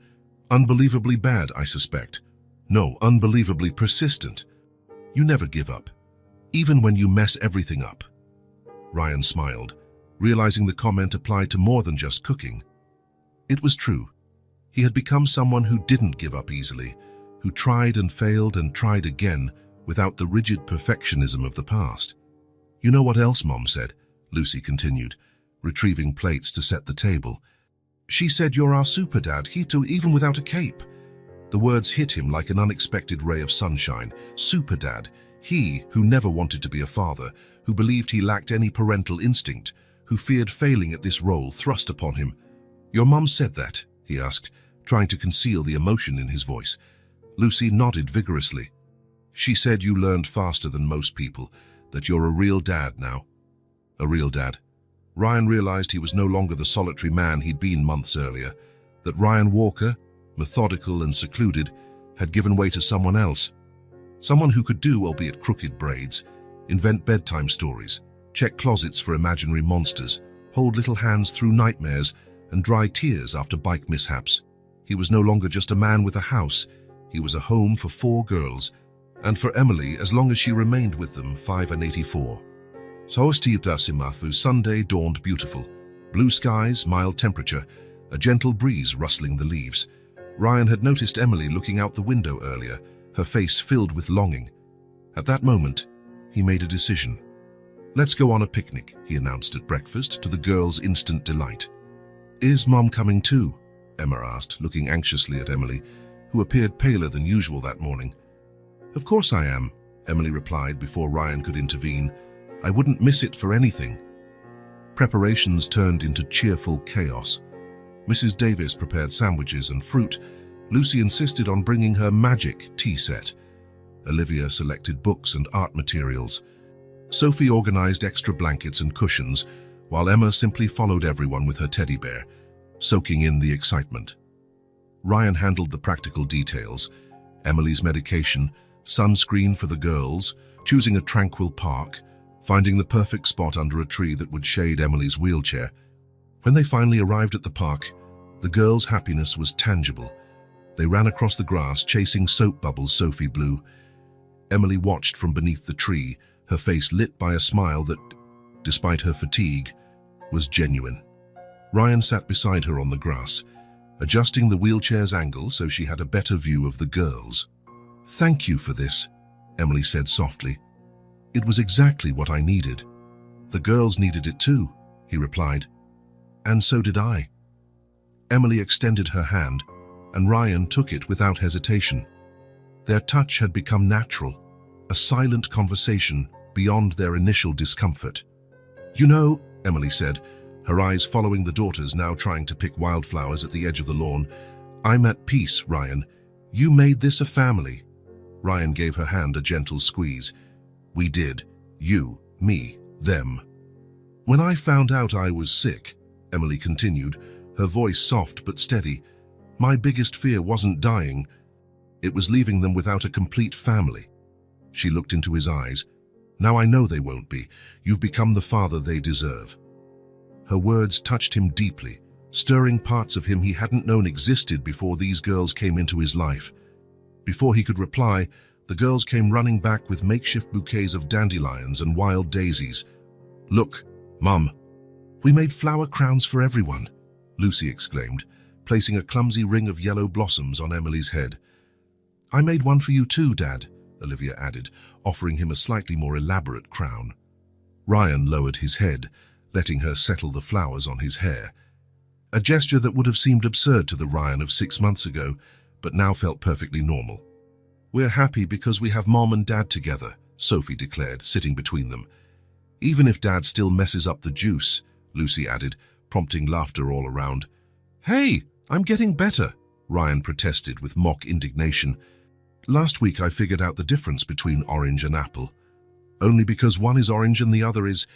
Unbelievably bad, I suspect. No, unbelievably persistent. You never give up, even when you mess everything up." Ryan smiled, realizing the comment applied to more than just cooking. It was true. He had become someone who didn't give up easily, who tried and failed and tried again without the rigid perfectionism of the past. "You know what else Mom said?" Lucy continued, retrieving plates to set the table. "She said you're our super dad, even without a cape." The words hit him like an unexpected ray of sunshine. Super dad, he who never wanted to be a father, who believed he lacked any parental instinct, who feared failing at this role thrust upon him. "Your mum said that?" he asked, trying to conceal the emotion in his voice. Lucy nodded vigorously. "She said you learned faster than most people, that you're a real dad now." A real dad. Ryan realized he was no longer the solitary man he'd been months earlier, that Ryan Walker, methodical and secluded, had given way to someone else. Someone who could do, albeit crooked braids, invent bedtime stories, check closets for imaginary monsters, hold little hands through nightmares, and dry tears after bike mishaps. He was no longer just a man with a house. He was a home for 4 girls, and for Emily as long as she remained with them, 5 and 84. So'ostibdasimafu Sunday dawned beautiful. Blue skies, mild temperature, a gentle breeze rustling the leaves. Ryan had noticed Emily looking out the window earlier, her face filled with longing. At that moment, he made a decision. "Let's go on a picnic," he announced at breakfast, to the girls' instant delight. "Is Mom coming too?" Emma asked, looking anxiously at Emily, who appeared paler than usual that morning. "Of course I am," Emily replied before Ryan could intervene. "I wouldn't miss it for anything." Preparations turned into cheerful chaos. Mrs. Davis prepared sandwiches and fruit. Lucy insisted on bringing her magic tea set. Olivia selected books and art materials. Sophie organized extra blankets and cushions, while Emma simply followed everyone with her teddy bear, soaking in the excitement. Ryan handled the practical details: Emily's medication, sunscreen for the girls, choosing a tranquil park, finding the perfect spot under a tree that would shade Emily's wheelchair. When they finally arrived at the park, the girls' happiness was tangible. They ran across the grass, chasing soap bubbles Sophie blew. Emily watched from beneath the tree, her face lit by a smile that, despite her fatigue, was genuine. Ryan sat beside her on the grass, adjusting the wheelchair's angle so she had a better view of the girls. "Thank you for this," Emily said softly. "It was exactly what I needed." "The girls needed it too," he replied. "And so did I." Emily extended her hand, and Ryan took it without hesitation. Their touch had become natural, a silent conversation beyond their initial discomfort. "You know," Emily said, her eyes following the daughters now trying to pick wildflowers at the edge of the lawn, "I'm at peace, Ryan. You made this a family." Ryan gave her hand a gentle squeeze. "We did. You, me, them." "When I found out I was sick," Emily continued, her voice soft but steady, "my biggest fear wasn't dying. It was leaving them without a complete family." She looked into his eyes. "Now I know they won't be. You've become the father they deserve." Her words touched him deeply, stirring parts of him he hadn't known existed before these girls came into his life. Before he could reply, the girls came running back with makeshift bouquets of dandelions and wild daisies. "Look, Mum, we made flower crowns for everyone," Lucy exclaimed, placing a clumsy ring of yellow blossoms on Emily's head. "I made one for you too, Dad," Olivia added, offering him a slightly more elaborate crown. Ryan lowered his head, letting her settle the flowers on his hair. A gesture that would have seemed absurd to the Ryan of 6 months ago, but now felt perfectly normal. "We're happy because we have Mom and Dad together," Sophie declared, sitting between them. "Even if Dad still messes up the juice," Lucy added, prompting laughter all around. "Hey, I'm getting better," Ryan protested with mock indignation. "Last week I figured out the difference between orange and apple. Only because one is orange and the other is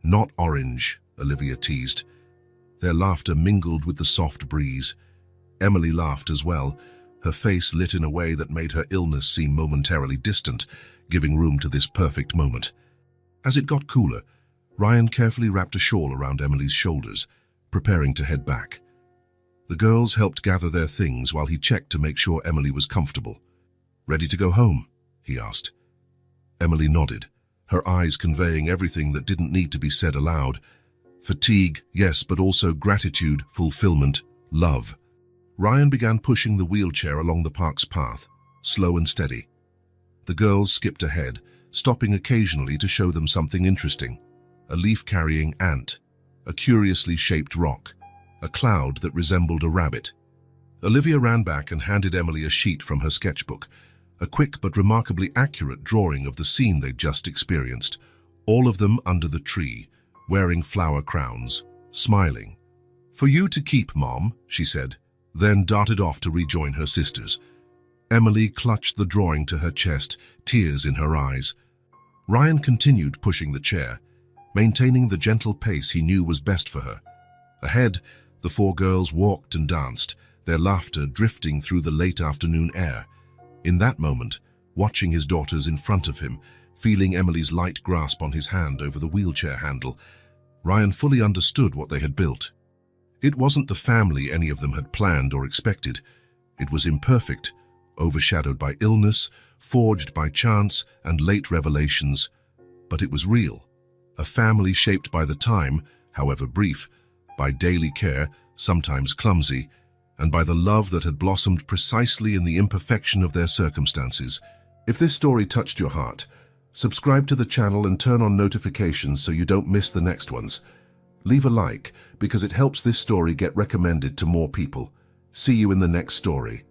not orange," Olivia teased. Their laughter mingled with the soft breeze. Emily laughed as well, her face lit in a way that made her illness seem momentarily distant, giving room to this perfect moment. As it got cooler, Ryan carefully wrapped a shawl around Emily's shoulders, preparing to head back. The girls helped gather their things while he checked to make sure Emily was comfortable. "Ready to go home?" he asked. Emily nodded, her eyes conveying everything that didn't need to be said aloud. Fatigue, yes, but also gratitude, fulfillment, love. Ryan began pushing the wheelchair along the park's path, slow and steady. The girls skipped ahead, stopping occasionally to show them something interesting: a leaf-carrying ant, a curiously shaped rock, a cloud that resembled a rabbit. Olivia ran back and handed Emily a sheet from her sketchbook, a quick but remarkably accurate drawing of the scene they'd just experienced, all of them under the tree, wearing flower crowns, smiling. "For you to keep, Mom," she said, then darted off to rejoin her sisters. Emily clutched the drawing to her chest, tears in her eyes. Ryan continued pushing the chair, maintaining the gentle pace he knew was best for her. Ahead, the 4 girls walked and danced, their laughter drifting through the late afternoon air. In that moment, watching his daughters in front of him, feeling Emily's light grasp on his hand over the wheelchair handle, Ryan fully understood what they had built. It wasn't the family any of them had planned or expected. It was imperfect, overshadowed by illness, forged by chance and late revelations, but it was real. A family shaped by the time, however brief, by daily care, sometimes clumsy, and by the love that had blossomed precisely in the imperfection of their circumstances. If this story touched your heart, subscribe to the channel and turn on notifications so you don't miss the next ones. Leave a like because it helps this story get recommended to more people. See you in the next story.